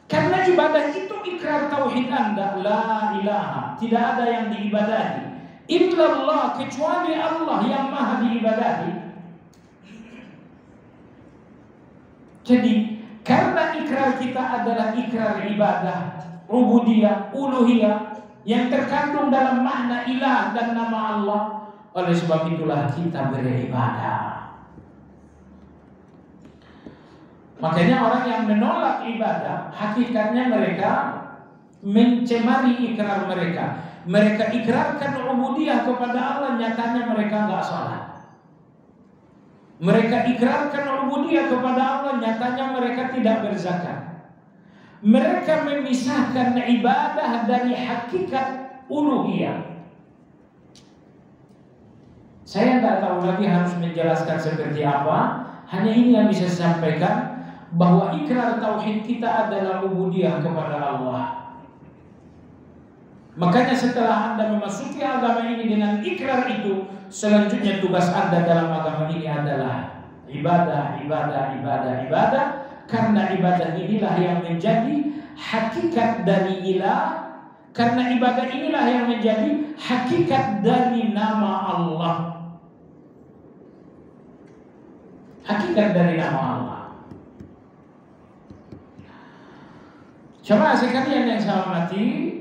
Karena ibadah itu ikrar tauhid Anda, la ilaha, tidak ada yang diibadahi illallah, kecuali Allah yang maha diibadahi. Jadi karena ikrar kita adalah ikrar ibadah, ubudiyah, uluhiyah yang terkandung dalam makna ilah dan nama Allah, oleh sebab itulah kita beribadah. Makanya orang yang menolak ibadah, hakikatnya mereka mencemari ikrar mereka. Mereka ikrarkan ubudiyah kepada Allah, nyatanya mereka enggak salat. Mereka ikrarkan ubudiyah kepada Allah, nyatanya mereka tidak berzakat. Mereka memisahkan ibadah dari hakikat uluhiyah. Saya tidak tahu lagi harus menjelaskan seperti apa. Hanya ini yang bisa saya sampaikan, bahwa ikrar tauhid kita adalah ubudiyah kepada Allah. Makanya setelah Anda memasuki agama ini dengan ikrar itu, selanjutnya tugas Anda dalam agama ini adalah ibadah, ibadah, ibadah, ibadah. Karena ibadah inilah yang menjadi hakikat dari ilah. Karena ibadah inilah yang menjadi hakikat dari nama Allah. Hakikat dari nama Allah. Coba sekalian yang saya hormati,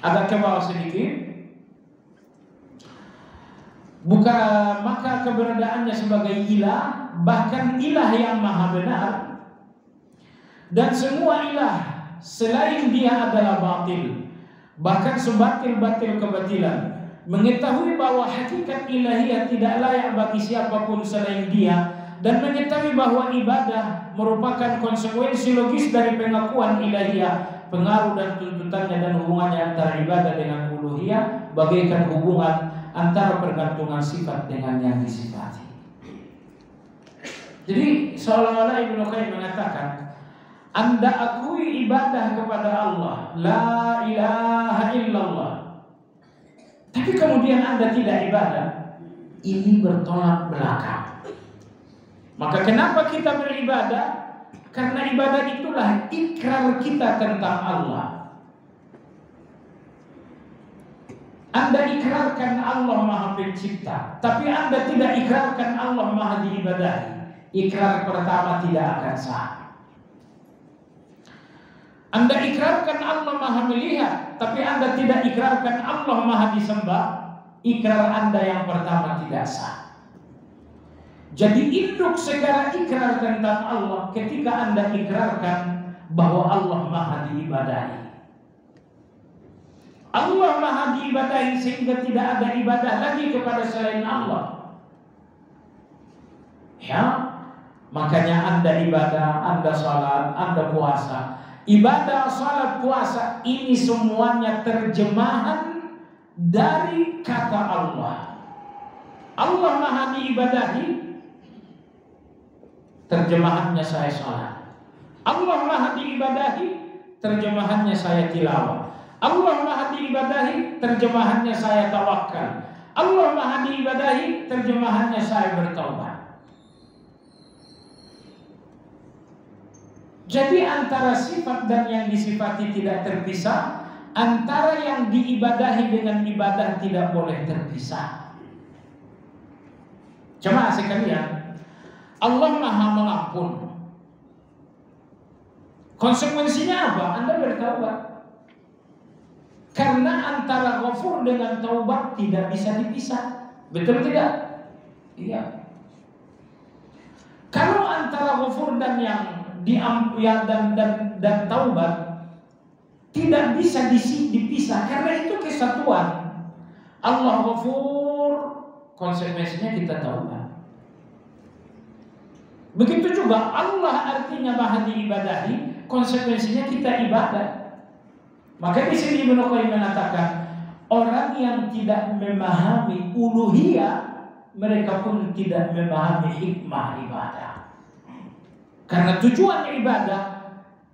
agak ke bawah sedikit. Maka keberadaannya sebagai ilah, bahkan ilah yang maha benar, dan semua ilah selain dia adalah batil, bahkan sebatil-batil kebatilan. Mengetahui bahwa hakikat ilahiyah tidak layak bagi siapapun selain dia, dan mengetahui bahwa ibadah merupakan konsekuensi logis dari pengakuan ilahiyah, pengaruh dan tuntutannya dan hubungannya antara ibadah dengan uluhiyah bagaikan hubungan antara pergantungan sifat dengan yang disifati. Jadi seolah-olah Ibnu Qayyim mengatakan, Anda akui ibadah kepada Allah, la ilaha illallah, tapi kemudian Anda tidak ibadah, ini bertolak belakang. Maka kenapa kita beribadah? Karena ibadah itulah ikrar kita tentang Allah. Anda ikrarkan Allah Maha Pencipta, tapi Anda tidak ikrarkan Allah Maha diibadahi, ikrar pertama tidak akan sah. Anda ikrarkan Allah Maha melihat, tapi Anda tidak ikrarkan Allah Maha disembah, ikrar Anda yang pertama tidak sah. Jadi induk segala ikrar tentang Allah ketika Anda ikrarkan bahwa Allah Maha diibadahi. Allah Maha diibadahi sehingga tidak ada ibadah lagi kepada selain Allah. Ya, makanya Anda ibadah, Anda sholat, Anda puasa. Ibadah, sholat, puasa ini semuanya terjemahan dari kata Allah. Allah Maha diibadahi, terjemahannya saya sholat. Allah Maha diibadahi, terjemahannya saya tilawah. Allah Maha diibadahi, terjemahannya saya tawakal. Allah Maha diibadahi, terjemahannya saya bertaubat. Jadi antara sifat dan yang disifati tidak terpisah, antara yang diibadahi dengan ibadah tidak boleh terpisah. Jemaah sekalian, Allah Maha mengampun. Konsekuensinya apa? Anda bertaubat. Karena antara ghafur dengan taubat tidak bisa dipisah. Betul tidak? Iya. Kalau antara ghafur dan yang dan taubat tidak bisa dipisah karena itu kesatuan. Allah ghafur, konsekuensinya kita taubat. Begitu juga Allah artinya Maha diibadahi, konsekuensinya kita ibadah. Maka di sini Ibnu Qayyim mengatakan orang yang tidak memahami uluhiyah, mereka pun tidak memahami hikmah ibadah. Karena tujuan ibadah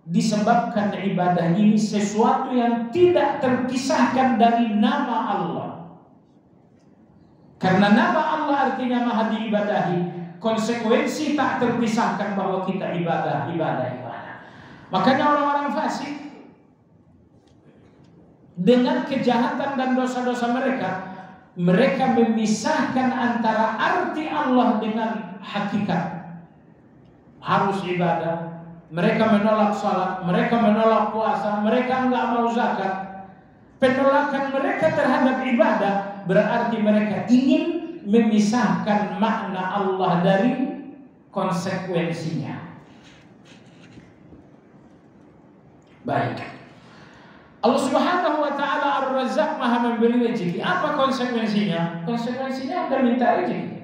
disebabkan ibadah ini sesuatu yang tidak terpisahkan dari nama Allah. Karena nama Allah artinya Maha diibadahi, konsekuensi tak terpisahkan bahwa kita ibadah. Makanya orang-orang fasik dengan kejahatan dan dosa-dosa mereka memisahkan antara arti Allah dengan hakikat. Harus ibadah, mereka menolak salat, mereka menolak puasa, mereka enggak mau zakat. Penolakan mereka terhadap ibadah berarti mereka ingin memisahkan makna Allah dari konsekuensinya. Baik. Allah Subhanahu wa taala Ar-Razzaq, Maha memberi rezeki. Apa konsekuensinya? Konsekuensinya Anda minta rezeki.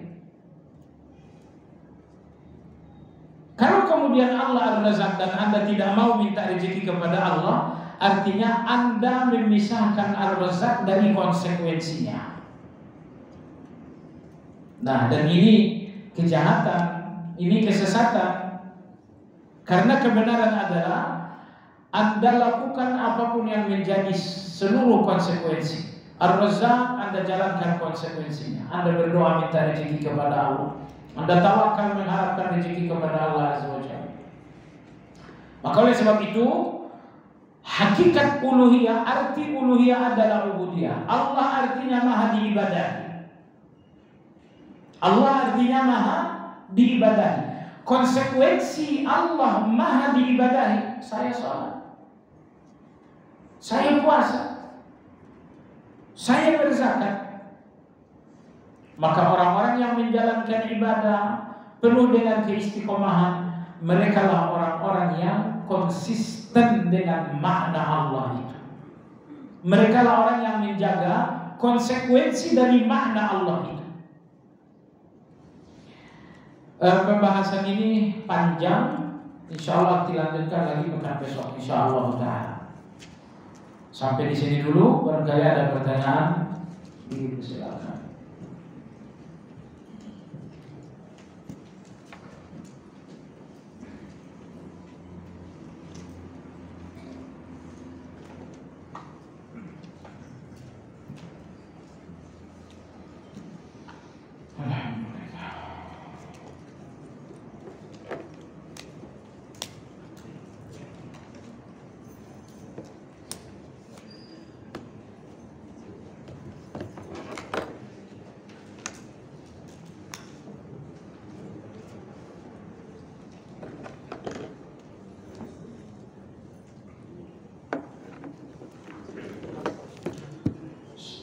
Kalau kemudian Allah Ar-Razzaq dan Anda tidak mau minta rezeki kepada Allah, artinya Anda memisahkan Ar-Razzaq dari konsekuensinya. Nah, dan ini kejahatan, ini kesesatan. Karena kebenaran adalah Anda lakukan apapun yang menjadi seluruh konsekuensi. Ar-Razzaq, Anda jalankan konsekuensinya. Anda berdoa minta rezeki kepada Allah. Anda tawakal mengharapkan rezeki kepada Allah Azza wa Jalla. Maka oleh sebab itu, hakikat uluhiyah, arti uluhiyah adalah ubudiyah. Allah artinya Maha diibadahi. Allah artinya Maha diibadahi. Konsekuensi Allah Maha diibadahi, saya sholat, saya puasa, saya berzakat. Maka orang-orang yang menjalankan ibadah penuh dengan keistiqomahan, mereka lah orang-orang yang konsisten dengan makna Allah itu. Mereka lah orang yang menjaga konsekuensi dari makna Allah itu. Pembahasan ini panjang, insya Allah dilanjutkan lagi pekan besok, insya Allah taala. Sampai di sini dulu. Barangkali ada pertanyaan, silakan.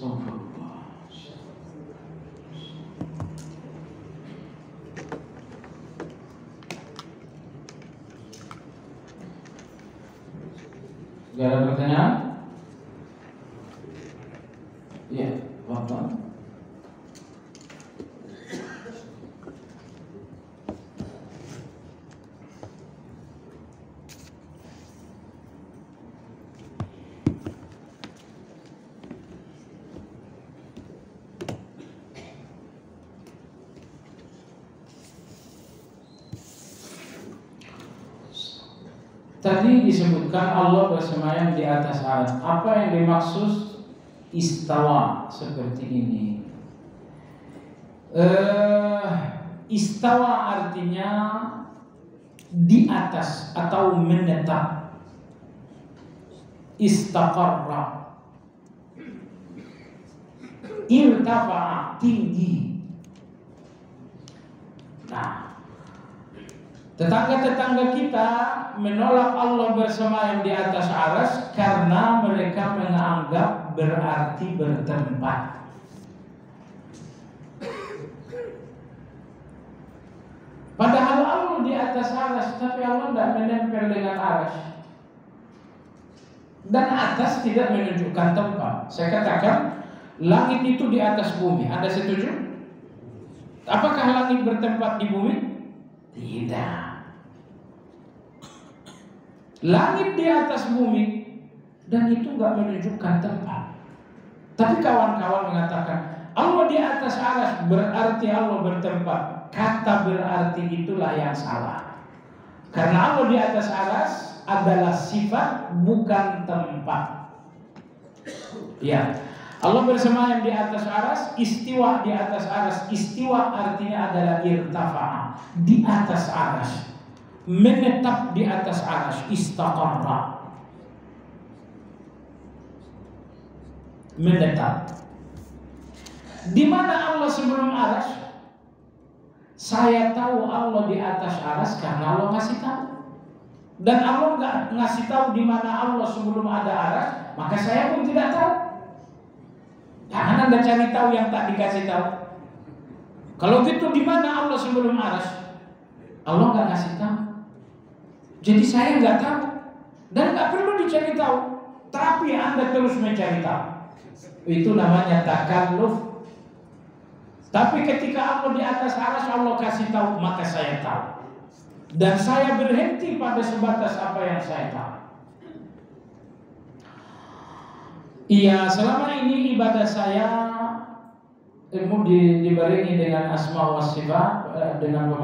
Astagfirullah. Gak ada pertanyaan? Iya, Bapak. Tadi disebutkan Allah bersemayam di atas arsy. Apa yang dimaksud istawa seperti ini? Istawa artinya di atas atau menetap. Istaqarra, irtafa'a, tinggi. Nah, tetangga-tetangga kita menolak Allah bersemayam di atas arsy karena mereka menganggap berarti bertempat. Padahal Allah di atas arsy, tapi Allah tidak menempel dengan arsy. Dan atas tidak menunjukkan tempat. Saya katakan langit itu di atas bumi. Anda setuju? Apakah langit bertempat di bumi? Tidak. Langit di atas bumi dan itu nggak menunjukkan tempat. Tapi kawan-kawan mengatakan Allah di atas arsy berarti Allah bertempat. Kata berarti itulah yang salah. Karena Allah di atas arsy adalah sifat bukan tempat. Ya, Allah bersemayam di atas arsy, istiwa di atas arsy. Istiwa artinya adalah irtafa'a, di atas arsy. Menetap di atas arsy, istaqarra. Menetap. Di mana Allah sebelum arsy? Saya tahu Allah di atas arsy karena Allah ngasih tahu. Dan Allah nggak ngasih tahu di mana Allah sebelum ada arsy, maka saya pun tidak tahu. Jangan Anda cari tahu yang tak dikasih tahu. Kalau gitu di mana Allah sebelum arsy? Allah nggak ngasih tahu. Jadi saya nggak tahu dan nggak perlu dicari tahu. Tapi Anda terus mencari tahu. Itu namanya takalluf. Tapi ketika Allah di atas arsy Allah kasih tahu, maka saya tahu. Dan saya berhenti pada sebatas apa yang saya tahu. Iya, selama ini ibadah saya dibarengi dengan asma wa sifat, dengan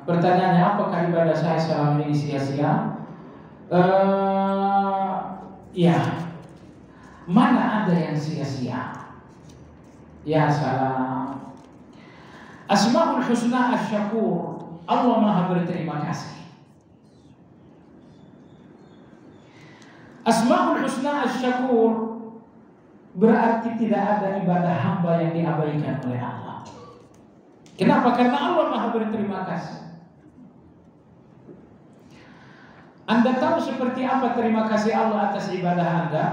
pertanyaannya apakah ibadah saya selama ini sia-sia? Ya, mana ada yang sia-sia? Ya salam. Asmaul husna asy-syakur, Allah Maha berterima kasih. Asmaul husna asy-syakur berarti tidak ada ibadah hamba yang diabaikan oleh Allah. Kenapa? Karena Allah Maha berterima kasih. Anda tahu seperti apa terima kasih Allah atas ibadah Anda?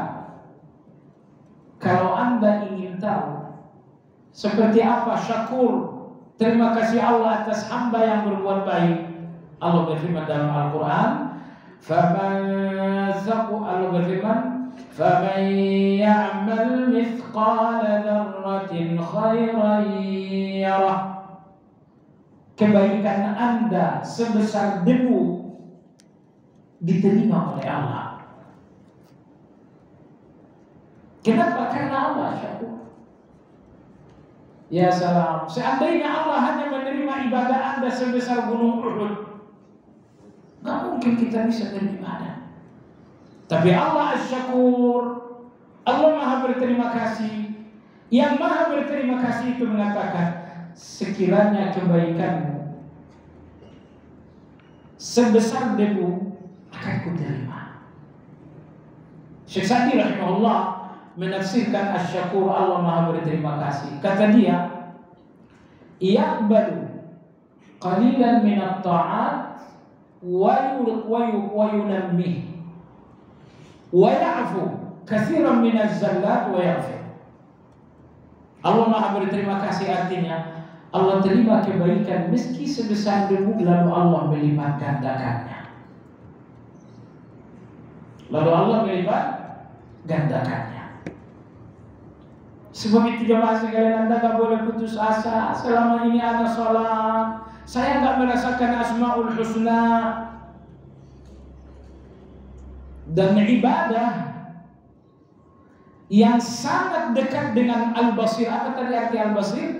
Kalau Anda ingin tahu seperti apa syakur, terima kasih Allah atas hamba yang berbuat baik, Allah berfirman dalam Al-Quran, Allah berfirman, فَمَنْ يَعْمَلْ مِثْقَالَ ذَرَّةٍ خَيْرًا يَرَهُ. Kebaikan Anda sebesar debu diterima oleh Allah. Kenapa? Karena Allah syakur. Ya salam. Seandainya Allah hanya menerima ibadah Anda sebesar gunung Uhud, gak mungkin kita bisa beribadah. Tapi Allah asy-syakur, Allah Maha berterima kasih. Yang Maha berterima kasih itu mengatakan, sekiranya kebaikanmu sebesar debu akan kuterima. Syekh Sa'di rahimahullah menafsirkan asy-syakur, Allah Maha berterima kasih. Kata dia, yaqbalu qalilan min at-ta'at wa yunammih wa ya'fu katsiran min az-zallat wa yaghfir. Allah Maha berterima kasih artinya Allah terima kebaikan meski sebesar debu, lalu Allah melipat gandakannya. Lalu Allah melipat gandakannya. Sebab itu jemaah sekalian, Anda gak boleh putus asa. Selama ini Anda sholat, saya gak merasakan Asmaul Husna dan ibadah yang sangat dekat dengan Al-Basir. Apa tadi arti Al-Basir?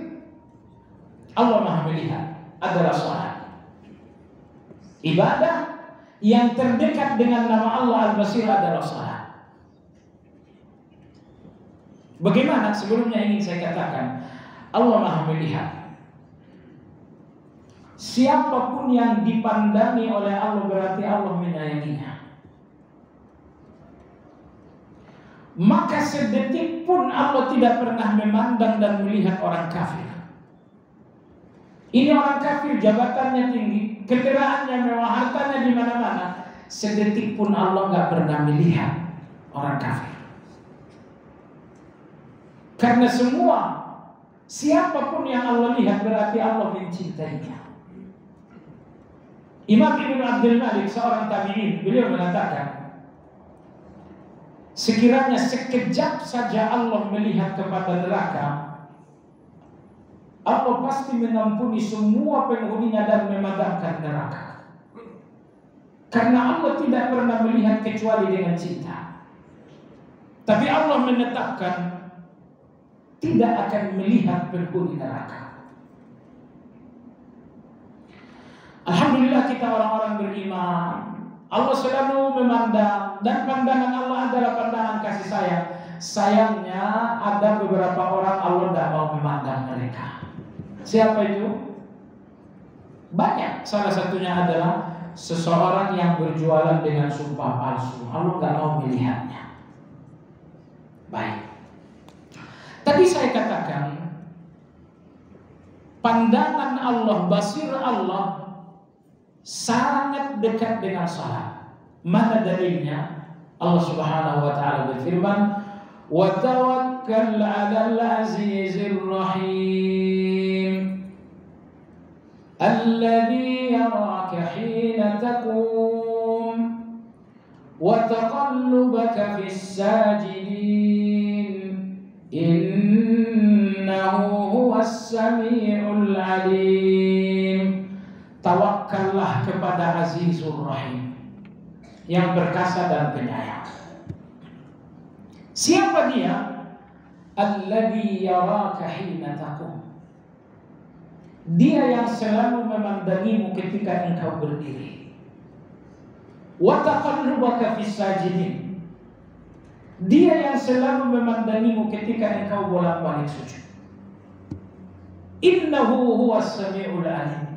Allah Maha melihat adalah sholat. Ibadah yang terdekat dengan nama Allah Al-Basir adalah sholat. Bagaimana? Sebelumnya ingin saya katakan, Allah Maha melihat. Siapapun yang dipandangi oleh Allah berarti Allah menyayanginya. Maka sedetik pun Allah tidak pernah memandang dan melihat orang kafir. Ini orang kafir, jabatannya tinggi, kendaraannya mewah, hartanya di mana-mana. Sedetik pun Allah nggak pernah melihat orang kafir. Karena semua, siapapun yang Allah lihat berarti Allah mencintainya. Imam Ibn Abdul Malik, seorang tabi'in, beliau mengatakan, sekiranya sekejap saja Allah melihat kepada neraka, Allah pasti mengampuni semua penghuninya dan memadamkan neraka. Karena Allah tidak pernah melihat kecuali dengan cinta. Tapi Allah menetapkan tidak akan melihat penghuni neraka. Alhamdulillah kita orang-orang beriman. Allah selalu memandang, dan pandangan Allah adalah pandangan kasih sayang. Sayangnya ada beberapa orang Allah tidak mau memandang mereka. Siapa itu? Banyak. Salah satunya adalah seseorang yang berjualan dengan sumpah palsu. Allah tidak mau melihatnya. Baik. Tadi saya katakan pandangan Allah, basir Allah sangat dekat dengan salat. Mana dalilnya? Allah Subhanahu wa taala berfirman, "Wa tawakkal 'alal 'azizir rahim alladzi yaraka hina taqum wa taqallubaka fis sajidin innahu huwas sami'ul 'alim." Tawakkallah kepada Azizur Rahim yang perkasa dan penyayang. Siapa dia? Alladzi yaraka hina taqum. Dia yang selalu memandangimu ketika engkau berdiri. Wa taqallubaka fis sajidin. Dia yang selalu memandangimu ketika engkau bolak-balik sujud. Innahu huwas sami'ul 'alim.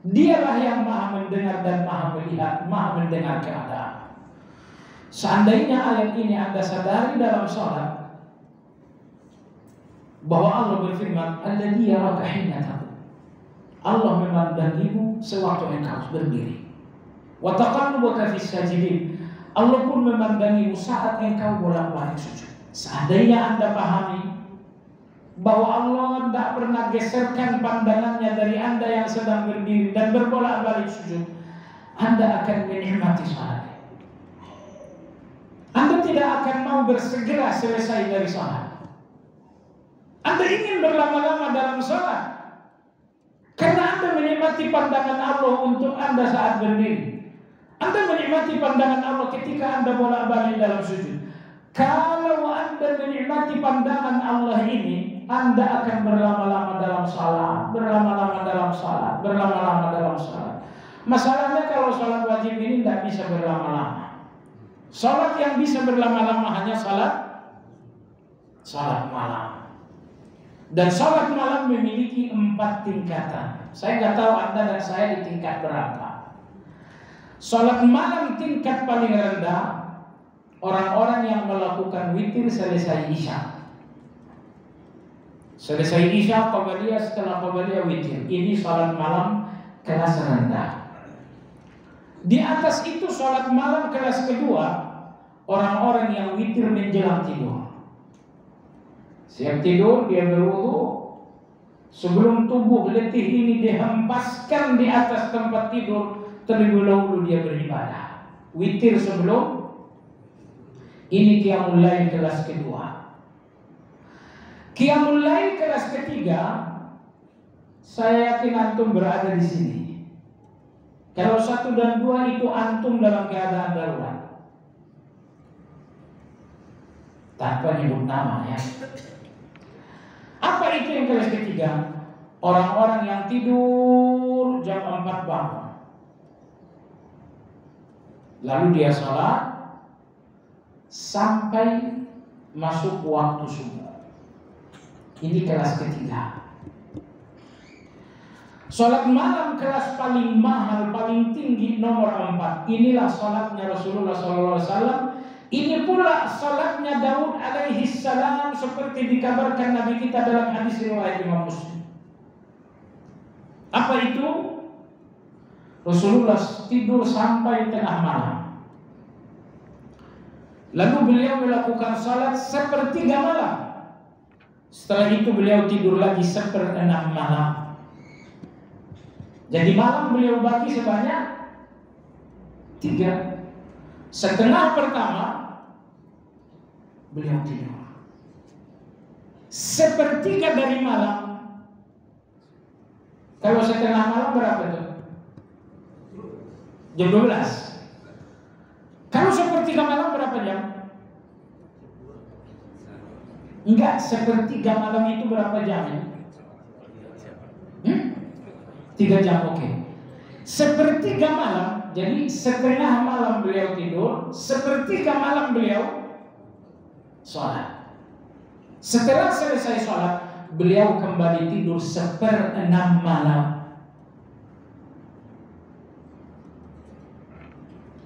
Dialah yang maha mendengar dan maha melihat, maha mendengar keadaan. Seandainya ayat ini Anda sadari dalam salat, bahwa Allah berfirman, "Alladzi yaraka hina taqum." Allah memandangimu sewaktu engkau berdiri. Wa taqallubaka fis sajidin. Allah pun memandangimu saat engkau bolak-balik sujud. Seandainya Anda pahami bahwa Allah tidak pernah geserkan pandangannya dari Anda yang sedang berdiri dan berbolak-balik sujud, Anda akan menikmati salat. Anda tidak akan mau bersegera selesai dari salat. Anda ingin berlama-lama dalam salat karena Anda menikmati pandangan Allah untuk Anda saat berdiri. Anda menikmati pandangan Allah ketika Anda bolak-balik dalam sujud. Kalau Anda menikmati pandangan Allah ini, Anda akan berlama-lama dalam salat, berlama-lama dalam salat, berlama-lama dalam salat. Masalahnya kalau salat wajib ini tidak bisa berlama-lama. Salat yang bisa berlama-lama hanya salat malam. Dan salat malam memiliki 4 tingkatan. Saya nggak tahu Anda dan saya di tingkat berapa. Salat malam tingkat paling rendah, orang-orang yang melakukan witir selesai isya. Selesai isya, qabliyah, setelah qabliyah witir. Ini salat malam kelas rendah. Di atas itu salat malam kelas kedua, orang-orang yang witir menjelang tidur. Siap tidur, dia berwudu. Sebelum tubuh letih ini dihempaskan di atas tempat tidur, terlebih dahulu dia beribadah. Witir sebelum. Ini qiyamul lail kelas kedua. Qiyamul lail kelas ketiga, saya yakin antum berada di sini. Kalau 1 dan 2 itu antum dalam keadaan darurat. Tanpa nyebut nama ya. Apa itu yang kelas ketiga? Orang-orang yang tidur jam 4 bangun. Lalu dia sholat sampai masuk waktu subuh. Ini kelas ketiga. Sholat malam kelas paling mahal, paling tinggi, nomor 4. Inilah sholatnya Rasulullah SAW. Ini pula salatnya Daud alaihi salam seperti dikabarkan Nabi kita dalam hadis riwayat Imam Muslim. Apa itu? Rasulullah tidur sampai tengah malam. Lalu beliau melakukan salat sepertiga malam. Setelah itu beliau tidur lagi 1/6 malam. Jadi malam beliau bagi sebanyak 3. Setengah pertama beliau tidur. Sepertiga dari malam. Kalau setengah malam berapa itu? Jam 12. Kalau sepertiga malam berapa jam? Enggak, sepertiga malam itu berapa jam ya? 3 jam, oke. Sepertiga malam, jadi setengah malam beliau tidur, sepertiga malam beliau sholat. Setelah selesai sholat, beliau kembali tidur 1/6 malam.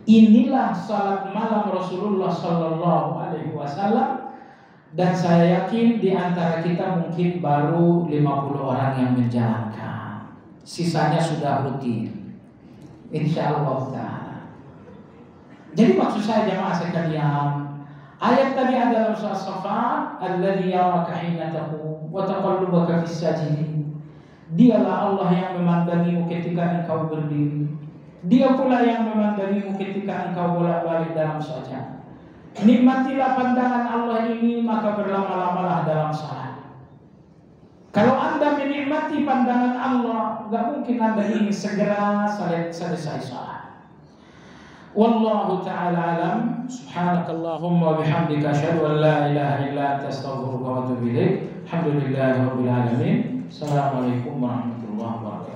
Inilah salat malam Rasulullah Sallallahu Alaihi Wasallam, dan saya yakin di antara kita mungkin baru 50 orang yang menjalankan. Sisanya sudah rutin, insyaallah ta'ala. Jadi maksud saya jamaah sekalian, ayat tadi adalah surah Saffat, alladzi yaraka hina taqum wa taqallubaka fis sajidin. Dialah Allah yang memandangimu ketika engkau berdiri. Dia pula yang memandangimu ketika engkau bolak-balik dalam salat. Nikmatilah pandangan Allah ini, maka berlama-lamalah dalam salat. Kalau Anda menikmati pandangan Allah, gak mungkin Anda ingin segera selesai salat. Wallahu ta'ala alam. Subhanakallahumma bihamdika asyhadu an la ilaha illa anta astaghfiruka wa atubu ilaik. Alhamdulillahirabbil alamin. Assalamualaikum warahmatullahi wabarakatuh.